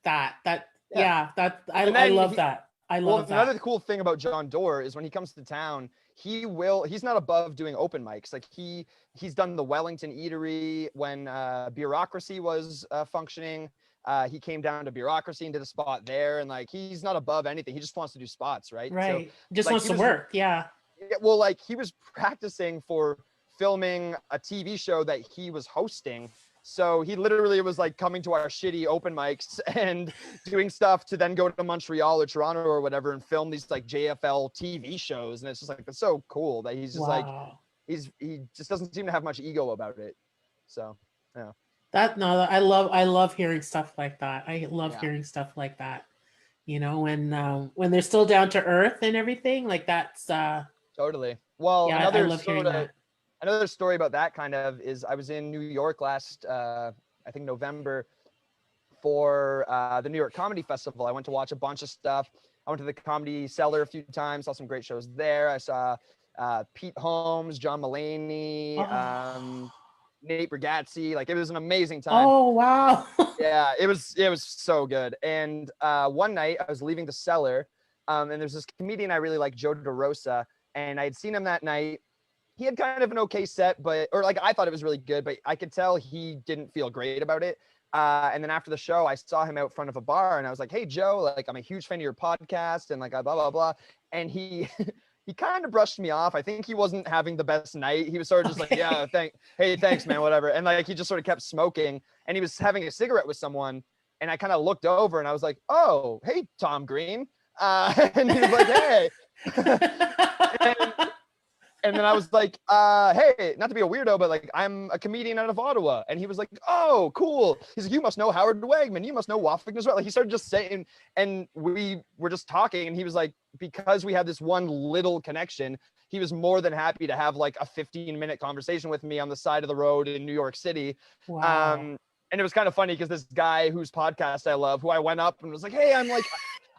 that. I love that. I love that. Another cool thing about John Doerr is when he comes to town, he's not above doing open mics. Like he's done the Wellington Eatery when Bureaucracy was functioning. He came down to Bureaucracy and did a spot there, and like he's not above anything. He just wants to do spots, right? Right. So, just like, wants to work. Yeah. Well, like he was practicing for filming a TV show that he was hosting. So he literally was like coming to our shitty open mics and doing stuff to then go to Montreal or Toronto or whatever and film these like JFL TV shows. And it's just like, it's so cool that he's just like, he just doesn't seem to have much ego about it. So, yeah. I love hearing stuff like that. I love hearing stuff like that. You know, when they're still down to earth and everything, like that's totally. Well, yeah, I love hearing that. Another story about that kind of is I was in New York last I think November for the New York Comedy Festival. I went to watch a bunch of stuff. I went to the Comedy Cellar a few times, saw some great shows there. I saw Pete Holmes, John Mulaney, Nate Bargatze. Like it was an amazing time. Oh wow. Yeah, it was so good. And one night I was leaving the Cellar, and there's this comedian I really like, Joe DeRosa, and I had seen him that night. He had kind of an okay set, or like I thought it was really good, but I could tell he didn't feel great about it. And then after the show, I saw him out front of a bar, and I was like, "Hey Joe, like I'm a huge fan of your podcast," and like blah blah blah. And he he kind of brushed me off. I think he wasn't having the best night. He was sort of just like, "Yeah, thanks, man, whatever." And like he just sort of kept smoking, and he was having a cigarette with someone, and I kind of looked over, and I was like, "Oh, hey, Tom Green," and he was like, "Hey." And then I was like, hey, not to be a weirdo, but like, I'm a comedian out of Ottawa. And he was like, oh, cool. He's like, you must know Howard Wegman. You must know Waffling as well. Like he started just saying, and we were just talking. And he was like, because we had this one little connection, he was more than happy to have like a 15-minute conversation with me on the side of the road in New York City. Wow. And it was kind of funny because this guy whose podcast I love, who I went up and was like, hey, I'm like,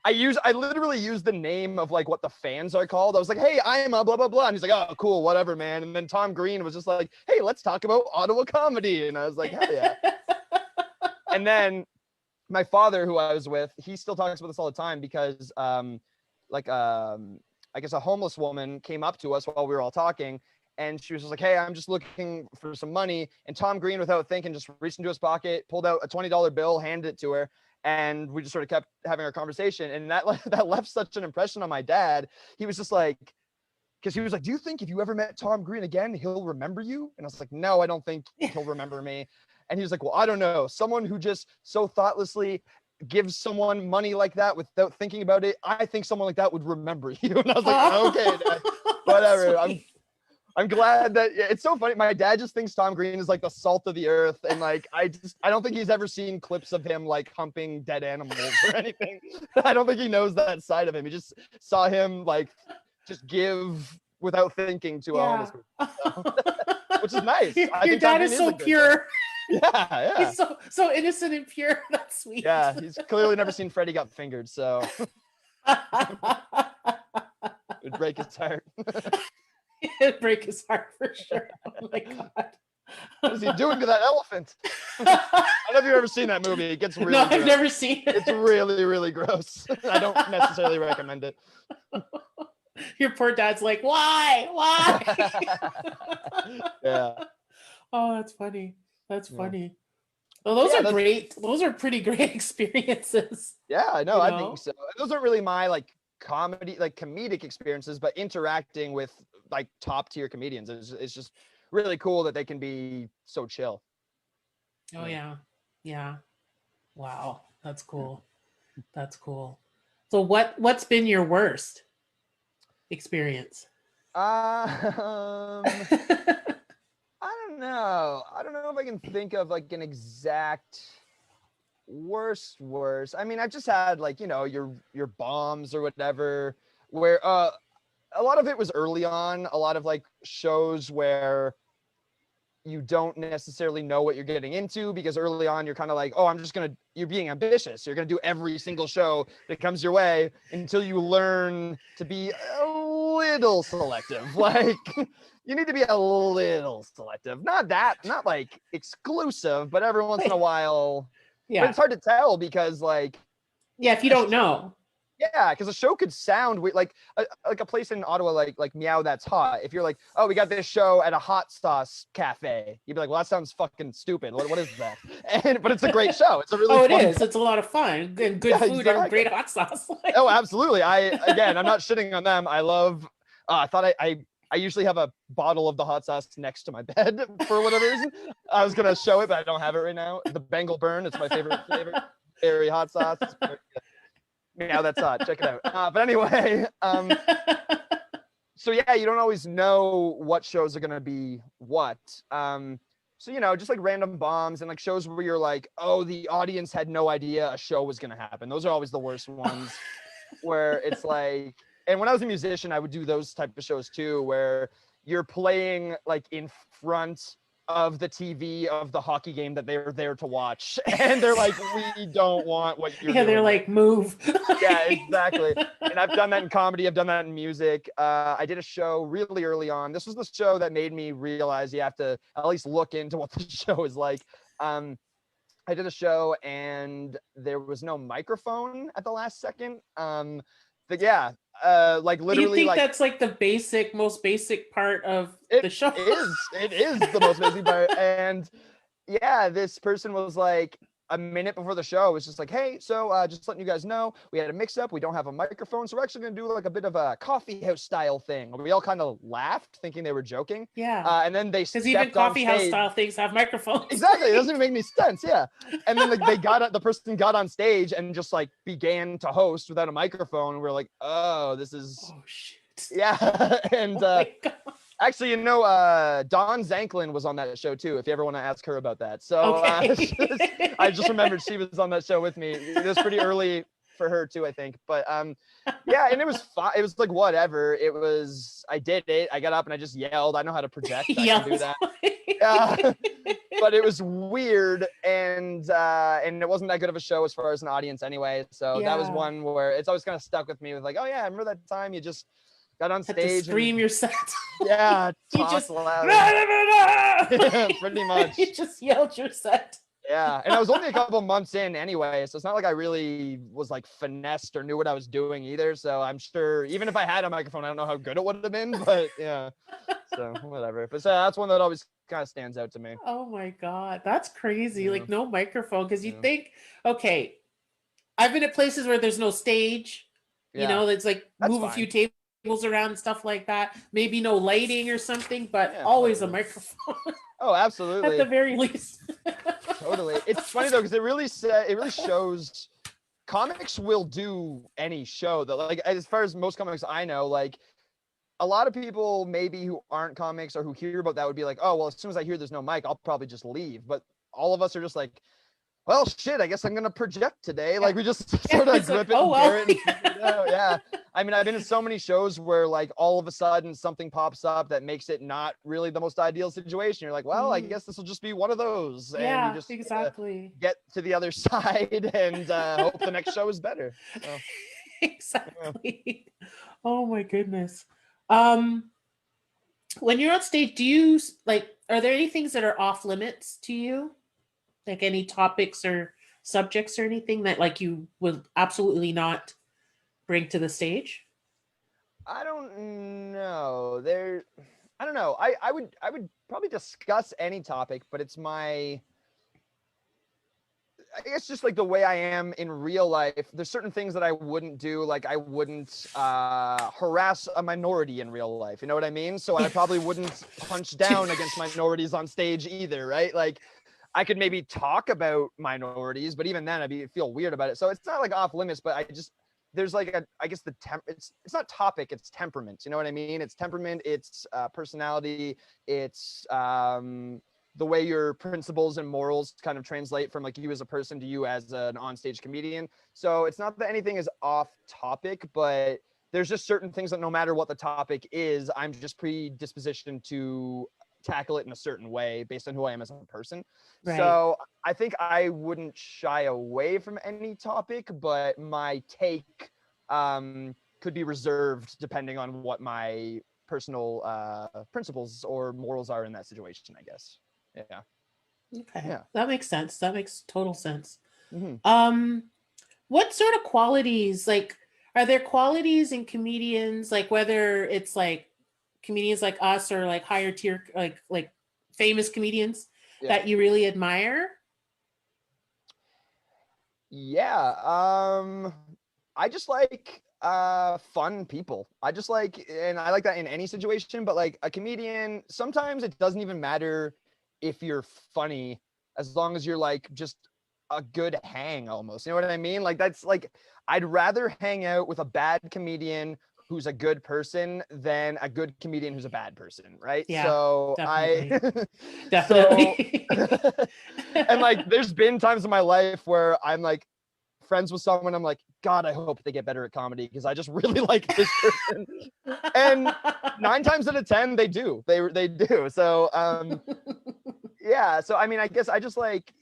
I literally used the name of like what the fans are called. I was like, hey, I'm a blah, blah, blah. And he's like, oh, cool, whatever, man. And then Tom Green was just like, hey, let's talk about Ottawa comedy. And I was like, hell yeah. And then my father, who I was with, he still talks about this all the time because I guess a homeless woman came up to us while we were all talking. And she was just like, hey, I'm just looking for some money. And Tom Green, without thinking, just reached into his pocket, pulled out a $20 bill, handed it to her. And we just sort of kept having our conversation. And that left such an impression on my dad. He was just like, because he was like, do you think if you ever met Tom Green again, he'll remember you? And I was like, no, I don't think he'll remember me. And he was like, well, I don't know. Someone who just so thoughtlessly gives someone money like that without thinking about it, I think someone like that would remember you. And I was like, okay, Dad, whatever. I'm glad that it's so funny. My dad just thinks Tom Green is like the salt of the earth. And like, I don't think he's ever seen clips of him like humping dead animals or anything. I don't think he knows that side of him. He just saw him like just give without thinking to a homeless person. So, which is nice. Your dad is so pure. Yeah. He's so innocent and pure. That's sweet. Yeah, he's clearly never seen Freddie Got Fingered, so it would break his heart. It'd break his heart for sure. Oh my God. What is he doing to that elephant? I don't know if you've ever seen that movie. It gets really No, I've gross. never seen it. It's really, really gross. I don't necessarily recommend it. Your poor dad's like, why? Yeah. Oh, that's funny. That's funny. Well, those are great. Those are pretty great experiences. Yeah, I know. You I know? think so. Those aren't really my like comedic experiences, but interacting with like top tier comedians is just really cool that they can be so chill. Oh yeah. Wow, that's cool. That's cool. So what's been your worst experience? I don't know. I don't know if I can think of like an exact worst. I mean, I've just had like, you know, your bombs or whatever, where a lot of it was early on, a lot of like shows where you don't necessarily know what you're getting into, because early on you're kind of like, oh, you're being ambitious. You're going to do every single show that comes your way until you learn to be a little selective. Like you need to be a little selective. Not like exclusive, but every once in a while. Yeah. But it's hard to tell because like, yeah, if you don't know. Yeah, because a show could sound weird, like a place in Ottawa, like Meow That's Hot. If you're like, oh, we got this show at a hot sauce cafe, you'd be like, well, that sounds fucking stupid. What is that? But it's a great show. It's a really fun is. It's a lot of fun and good food and great hot sauce. Oh, absolutely. I'm not shitting on them. I love. I thought I usually have a bottle of the hot sauce next to my bed for whatever reason. I was gonna show it, but I don't have it right now. The Bengal Burn. It's my favorite flavor. Berry hot sauce. It's very good. Now That's Hot. Check it out. But anyway, so yeah, you don't always know what shows are gonna be what. So you know, just like random bombs and like shows where you're like, oh, the audience had no idea a show was gonna happen. Those are always the worst ones, where it's like. And when I was a musician, I would do those type of shows too, where you're playing like in front of the TV of the hockey game that they're there to watch, and they're like, we don't want what you're doing. They're like, move. Yeah, exactly. And I've done that in comedy. I've done that in music. I did a show really early on. This was the show that made me realize you have to at least look into what the show is like. I did a show and there was no microphone at the last second. Like literally. Do you think that's like the most basic part of the show? It is the most basic part. And yeah, this person was like, a minute before the show, was just like, hey, so just letting you guys know, we had a mix up. We don't have a microphone. So we're actually going to do like a bit of a coffee house style thing. We all kind of laughed thinking they were joking. Yeah. And then they stepped even coffee on house stage. style things have microphones. Exactly. It doesn't even make any sense. Yeah. And then like the person got on stage and just like began to host without a microphone. And we're like, oh, this is. Oh, shit. Yeah. And my God. actually, you know, Dawn Zanklin was on that show too, if you ever want to ask her about that. So okay. I just remembered she was on that show with me. It was pretty early for her too, I think. But yeah, and it was fine. It was like whatever. I did it. I got up and I just yelled. I know how to project. I can do that. But it was weird, and it wasn't that good of a show as far as an audience anyway. So that was one where it's always kind of stuck with me with like, oh yeah, I remember that time you just got on stage, scream your set. Yeah, you just loud. Pretty much. You just yelled your set. Yeah, and I was only a couple months in anyway, so it's not like I really was like finessed or knew what I was doing either. So I'm sure even if I had a microphone, I don't know how good it would have been, but yeah. So whatever. But so that's one that always kind of stands out to me. Oh my God, that's crazy! Like no microphone, because you think, okay, I've been at places where there's no stage. You know, it's like move a few tables tables around and stuff like that. Maybe no lighting or something, but Yeah, always a totally. microphone Oh, at absolutely. the very least. Totally. It's funny though, because it really shows comics will do any show though. Like as far as most comics I know, like a lot of people maybe who aren't comics or who hear about that would be like, oh, well, as soon as I hear there's no mic, I'll probably just leave. But all of us are just like, well, shit, I guess I'm going to project today. Like we just sort of grip it and bear it and figure it out. Yeah. I mean, I've been in so many shows where like all of a sudden something pops up that makes it not really the most ideal situation. You're like, well, I guess this will just be one of those. And you just exactly. get to the other side and hope the next show is better. So, Exactly. Yeah. Oh my goodness. Um, when you're on stage, do you like, are there any things that are off limits to you? Like any topics or subjects or anything that like you would absolutely not bring to the stage? I don't know. I don't know. I would probably discuss any topic, but it's I guess just like the way I am in real life. There's certain things that I wouldn't do. Like I wouldn't harass a minority in real life. You know what I mean? So I probably wouldn't punch down against minorities on stage either, right? Like I could maybe talk about minorities, but even then I'd feel weird about it. So it's not like off limits, but there's like I guess it's not topic, it's temperament. You know what I mean? It's temperament, it's personality, it's the way your principles and morals kind of translate from like you as a person to you as an onstage comedian. So it's not that anything is off topic, but there's just certain things that no matter what the topic is, I'm just predispositioned to tackle it in a certain way based on who I am as a person. Right. So I think I wouldn't shy away from any topic, but my take could be reserved depending on what my personal principles or morals are in that situation, I guess. Yeah. Okay. Yeah. That makes sense. That makes total sense. Mm-hmm. What sort of qualities, like, are there qualities in comedians, like whether it's like comedians like us or like higher tier, like famous comedians that you really admire? Yeah. I just like fun people. I just like, and I like that in any situation, but like a comedian, sometimes it doesn't even matter if you're funny as long as you're like just a good hang almost. You know what I mean? Like that's like I'd rather hang out with a bad comedian who's a good person than a good comedian who's a bad person, right? Yeah, so definitely. Definitely. Definitely. And like there's been times in my life where I'm like friends with someone, I'm like, God, I hope they get better at comedy because I just really like this person. And 9 times out of 10 they do. They do. So yeah, so I mean, I guess I just like,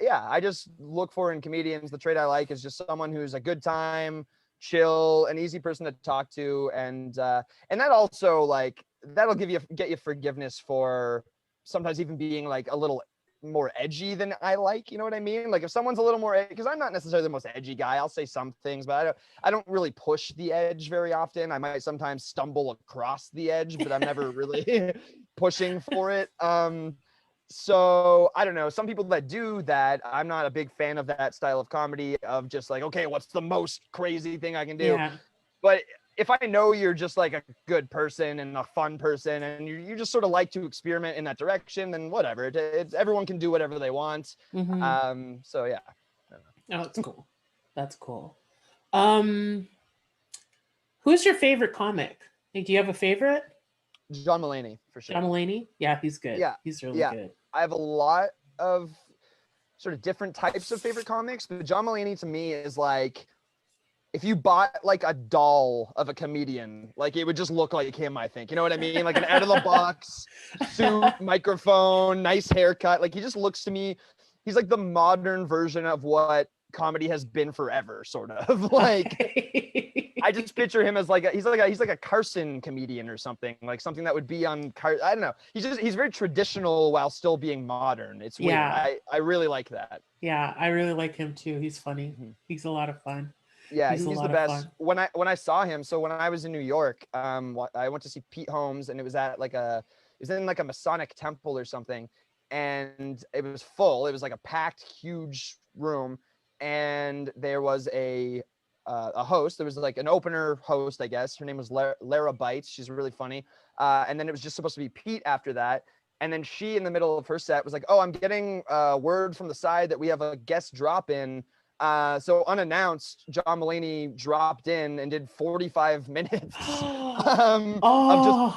yeah, I just look for in comedians, the trait I like is just someone who's a good time, chill, an easy person to talk to, and that also like that'll get you forgiveness for sometimes even being like a little more edgy than I like, you know what I mean? Like if someone's a little more, because I'm not necessarily the most edgy guy, I'll say some things, but I don't really push the edge very often. I might sometimes stumble across the edge, but I'm never really pushing for it. So I don't know, some people that do that, I'm not a big fan of that style of comedy of just like, okay, what's the most crazy thing I can do? Yeah. But if I know you're just like a good person and a fun person and you just sort of like to experiment in that direction, then whatever. It's everyone can do whatever they want. So yeah. Oh, that's cool. That's cool. Who's your favorite comic? Like, do you have a favorite? John Mulaney for sure. John Mulaney? Yeah, he's good. Yeah. He's really good. I have a lot of sort of different types of favorite comics, but John Mulaney to me is like, if you bought like a doll of a comedian, like it would just look like him, I think. You know what I mean? Like an out of the box suit, microphone, nice haircut. Like he just looks to me, he's like the modern version of what comedy has been forever, sort of. Like I just picture him as like he's like a Carson comedian or something, like something that would be on I don't know. He's very traditional while still being modern. It's weird. Yeah. I really like that. Yeah, I really like him too. He's funny. He's a lot of fun. Yeah, he's the best. When I saw him, so when I was in New York, I went to see Pete Holmes, and it was in like a Masonic temple or something, and it was full. It was like a packed, huge room, and there was a a host. There was like an opener host, I guess. Her name was Lara Bites. She's really funny. And then it was just supposed to be Pete after that. And then she, in the middle of her set, was like, "Oh, I'm getting word from the side that we have a guest drop in." So unannounced, John Mulaney dropped in and did 45 minutes of just.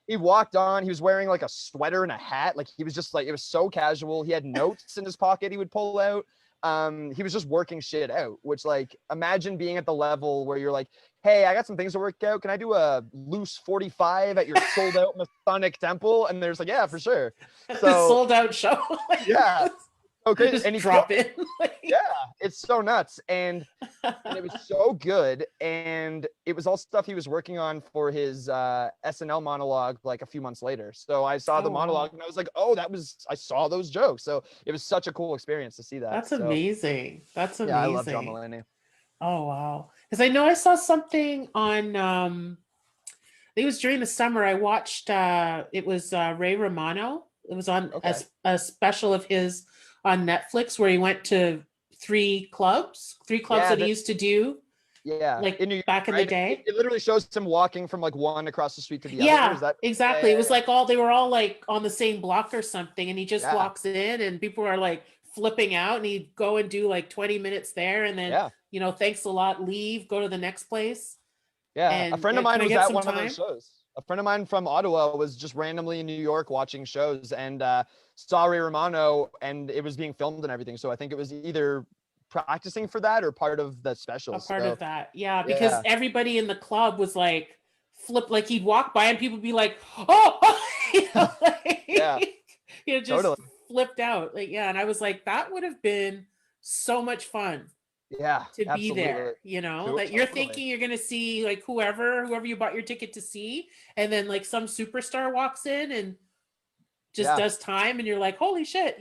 He walked on. He was wearing like a sweater and a hat. Like he was just like, it was so casual. He had notes in his pocket he would pull out. He was just working shit out, which like, imagine being at the level where you're like, "Hey, I got some things to work out. Can I do a loose 45 at your sold out Masonic temple?" And there's like, "Yeah, for sure." So sold out show. Yeah. Okay. Just And he drop it. yeah, it's so nuts. And it was so good. And it was all stuff he was working on for his SNL monologue like a few months later. So I saw the monologue and I was like, "Oh, I saw those jokes." So it was such a cool experience to see that. That's amazing. That's amazing. Yeah, I love John Mulaney. Oh, wow. Because I know I saw something on, I think it was during the summer. I watched, it was Ray Romano. It was on a special of his on Netflix where he went to three clubs that he used to do. Yeah, like in New York, back in the day. It literally shows him walking from like one across the street to the other. Yeah, exactly. It was like they were all like on the same block or something, and he just walks in, and people are like flipping out, and he'd go and do like 20 minutes there, and then thanks a lot, leave, go to the next place. Yeah, and, a friend of mine was at one of those shows. A friend of mine from Ottawa was just randomly in New York watching shows and saw Ray Romano, and it was being filmed and everything. So I think it was either practicing for that or part of the special. Of that. Yeah, because everybody in the club was like like he'd walk by and people would be like, "Oh," just totally flipped out. Like, and I was like, that would have been so much fun. Yeah, to be there, that you're thinking you're gonna see like whoever you bought your ticket to see, and then like some superstar walks in and just does time, and you're like, "Holy shit!"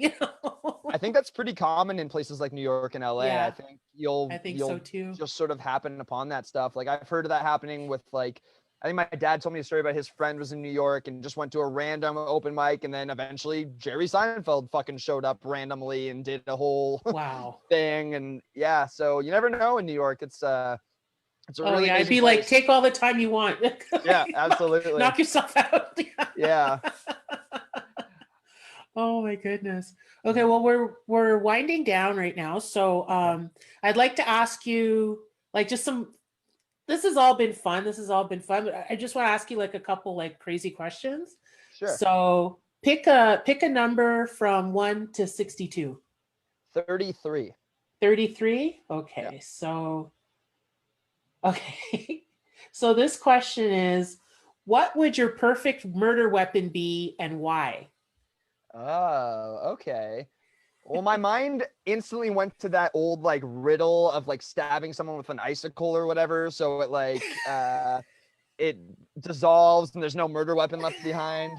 I think that's pretty common in places like New York and LA. Yeah. I think you'll so too. Just sort of happen upon that stuff. Like I've heard of that happening with like. I think my dad told me a story about his friend was in New York and just went to a random open mic, and then eventually Jerry Seinfeld fucking showed up randomly and did a whole thing. And yeah, so you never know in New York. It's a really I'd be place. Like, take all the time you want. Yeah, absolutely. Knock yourself out. Yeah. Oh my goodness. Okay, well we're winding down right now, so I'd like to ask you like just some. This has all been fun. But I just want to ask you like a couple like crazy questions. Sure. So pick a number from 1 to 62. 33. 33? Okay. Yeah. So this question is, what would your perfect murder weapon be and why? Oh, okay. Well, my mind instantly went to that old like riddle of like stabbing someone with an icicle or whatever. So it like it dissolves and there's no murder weapon left behind.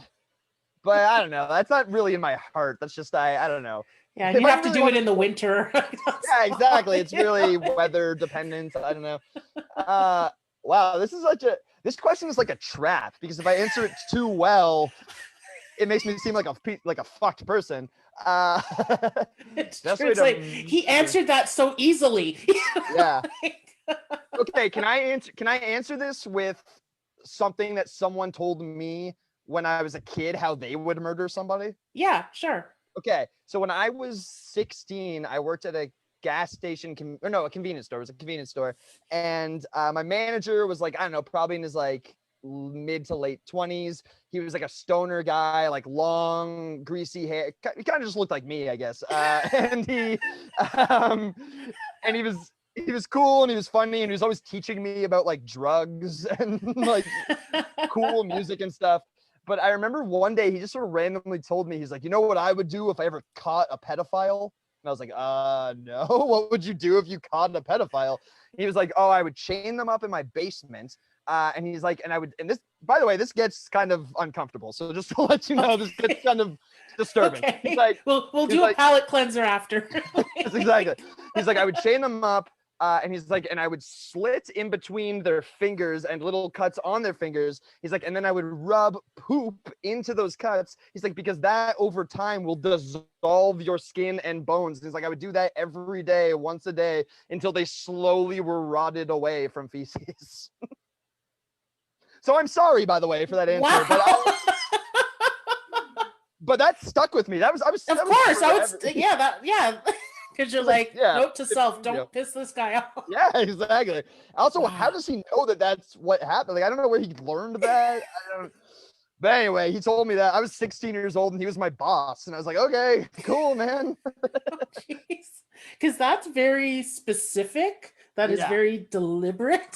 But I don't know. That's not really in my heart. That's just I don't know. Yeah, you have to do it in the winter. Yeah, exactly. It's really weather dependent. I don't know. Wow, this question is like a trap because if I answer it too well, it makes me seem like a fucked person. It's like he answered that so easily. Yeah. Okay, can I answer this with something that someone told me when I was a kid, how they would murder somebody? Yeah, sure. Okay, so when I was 16, I worked at a gas station, a convenience store. It was a convenience store, and my manager was like, I don't know, probably in his like mid to late 20s. He was like a stoner guy, like long, greasy hair. He kind of just looked like me, I guess. And he was cool and he was funny and he was always teaching me about like drugs and like cool music and stuff. But I remember one day he just sort of randomly told me, he's like, "You know what I would do if I ever caught a pedophile?" And I was like, no, what would you do if you caught a pedophile? He was like, "Oh, I would chain them up in my basement." And he's like, and this, by the way, this gets kind of uncomfortable. So just to let you know, this gets kind of disturbing. Okay. He's like, we'll do a palate cleanser after. That's exactly. He's like, I would chain them up. And he's like, and I would slit in between their fingers and little cuts on their fingers. He's like, and then I would rub poop into those cuts. He's like, because that over time will dissolve your skin and bones. He's like, I would do that every day, once a day, until they slowly were rotted away from feces. So I'm sorry, by the way, for that answer. Wow. But that stuck with me. I was. Of course, I would. Yeah. Because you're like, note to self, don't piss this guy off. Yeah, exactly. Also, how does he know that that's what happened? Like, I don't know where he learned that. But anyway, he told me that. I was 16 years old and he was my boss. And I was like, okay, cool, man. Because that's very specific. That is very deliberate.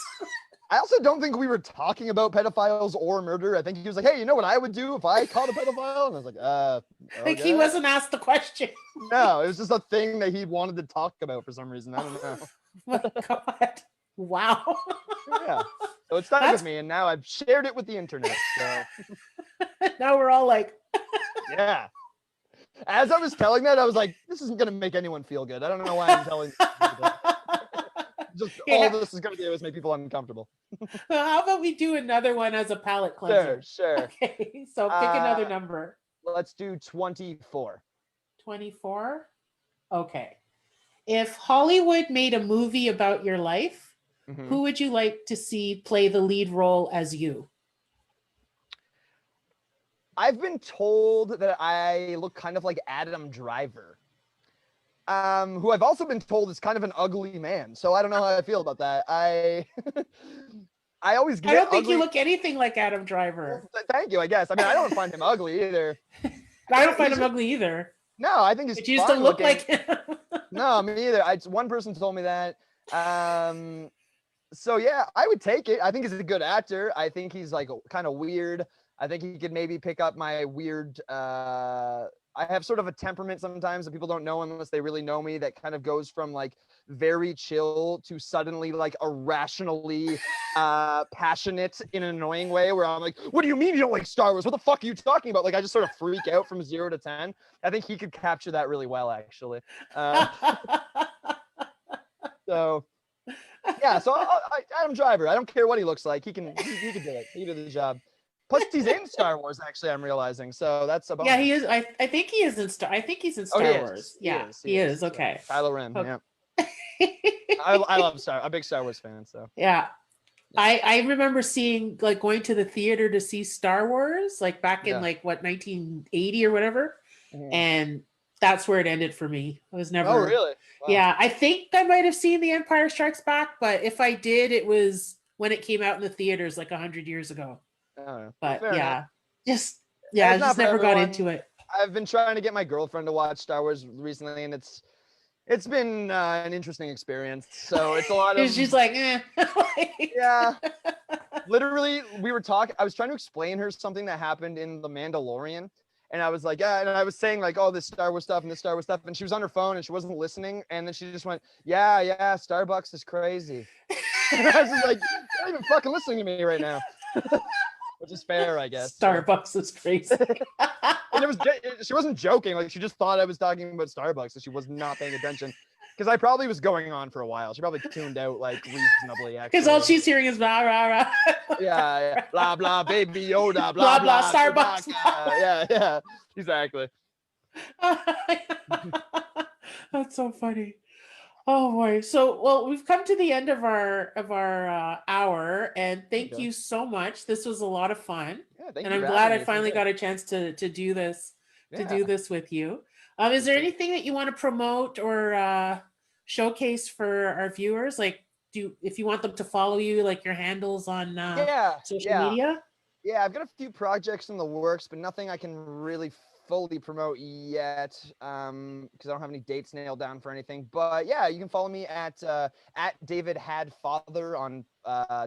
I also don't think we were talking about pedophiles or murder. I think he was like, hey, you know what I would do if I caught a pedophile? And I was like, okay. Like he wasn't asked the question. No, it was just a thing that he wanted to talk about for some reason. I don't know. Oh my God. Wow. Yeah. So it stuck with me, and now I've shared it with the internet. So now we're all like, yeah. As I was telling that, I was like, this isn't going to make anyone feel good. I don't know why I'm telling just all this is going to do is make people uncomfortable. How about we do another one as a palate cleanser? Sure. Okay, so pick another number. Let's do 24. 24? Okay. If Hollywood made a movie about your life, who would you like to see play the lead role as you? I've been told that I look kind of like Adam Driver. Who I've also been told is kind of an ugly man. So I don't know how I feel about that. I always get I don't think ugly. you look anything like Adam Driver. Well, thank you, I guess. I mean, I don't find him ugly either. I don't find him ugly either. No, I think he's But you just don't look like him. No, me either. One person told me that. So yeah, I would take it. I think he's a good actor. I think he's like kind of weird. I think he could maybe pick up my weird I have sort of a temperament sometimes that people don't know unless they really know me, that kind of goes from like very chill to suddenly like irrationally passionate in an annoying way, where I'm like, what do you mean you don't like Star Wars? What the fuck are you talking about? Like, I just sort of freak out from 0 to 10. I think he could capture that really well, actually. So yeah, so Adam Driver, I don't care what he looks like. He can do it. He can do the job. Plus, he's in Star Wars. Actually, I'm realizing. So that's about. Yeah, he is. I think he is in Star. I think he's in Star Wars. Yeah, he is. Okay. Kylo Ren. Okay. Yeah. I love I'm a big Star Wars fan. So. Yeah. I remember going to the theater to see Star Wars, like back in like 1980 or whatever, and that's where it ended for me. I was never. Oh, really? Wow. Yeah, I think I might have seen The Empire Strikes Back, but if I did, it was when it came out in the theaters like 100 years ago. Oh, but I just never got into it. I've been trying to get my girlfriend to watch Star Wars recently, and it's been an interesting experience. So it's a lot of. She's like, eh. Yeah. Literally, I was trying to explain her something that happened in The Mandalorian. And I was like, yeah, and I was saying like, oh, this Star Wars stuff and this Star Wars stuff. And she was on her phone and she wasn't listening. And then she just went, yeah, Starbucks is crazy. And I was just like, you're not even fucking listening to me right now. Which is fair, I guess. Starbucks is crazy. And she wasn't joking. Like, she just thought I was talking about Starbucks, so she was not paying attention. Because I probably was going on for a while. She probably tuned out like reasonably. Because all she's hearing is blah rah rah. Yeah. Blah blah baby Yoda. Blah blah Starbucks. Yeah. Exactly. That's so funny. Oh boy. So, well, we've come to the end of our hour, and thank you so much. This was a lot of fun. Yeah, and I'm glad I finally got a chance to do this with you. Is there anything that you want to promote or showcase for our viewers? Like, if you want them to follow you, like your handles on social media? Yeah, I've got a few projects in the works, but nothing I can really fully promote yet, because I don't have any dates nailed down for anything. But yeah, you can follow me at David Haddad Father on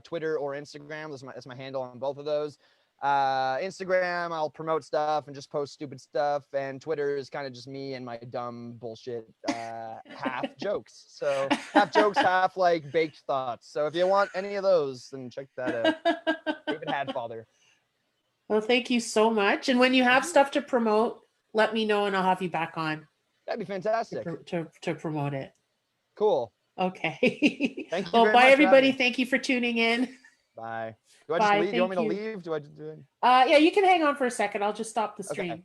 Twitter or Instagram. That's my handle on both of those. Instagram, I'll promote stuff and just post stupid stuff, and Twitter is kind of just me and my dumb bullshit half jokes. So half jokes, half like baked thoughts. So if you want any of those, then check that out. David Haddad Father. Well, thank you so much. And when you have stuff to promote, let me know and I'll have you back on. That'd be fantastic. To promote it. Cool. Okay. Thank you Well, very bye much for having everybody. me. Thank you for tuning in. Bye. Do I just Bye. leave? Do you want Thank me to you. leave? Do I just do it? Yeah, you can hang on for a second. I'll just stop the Okay. stream.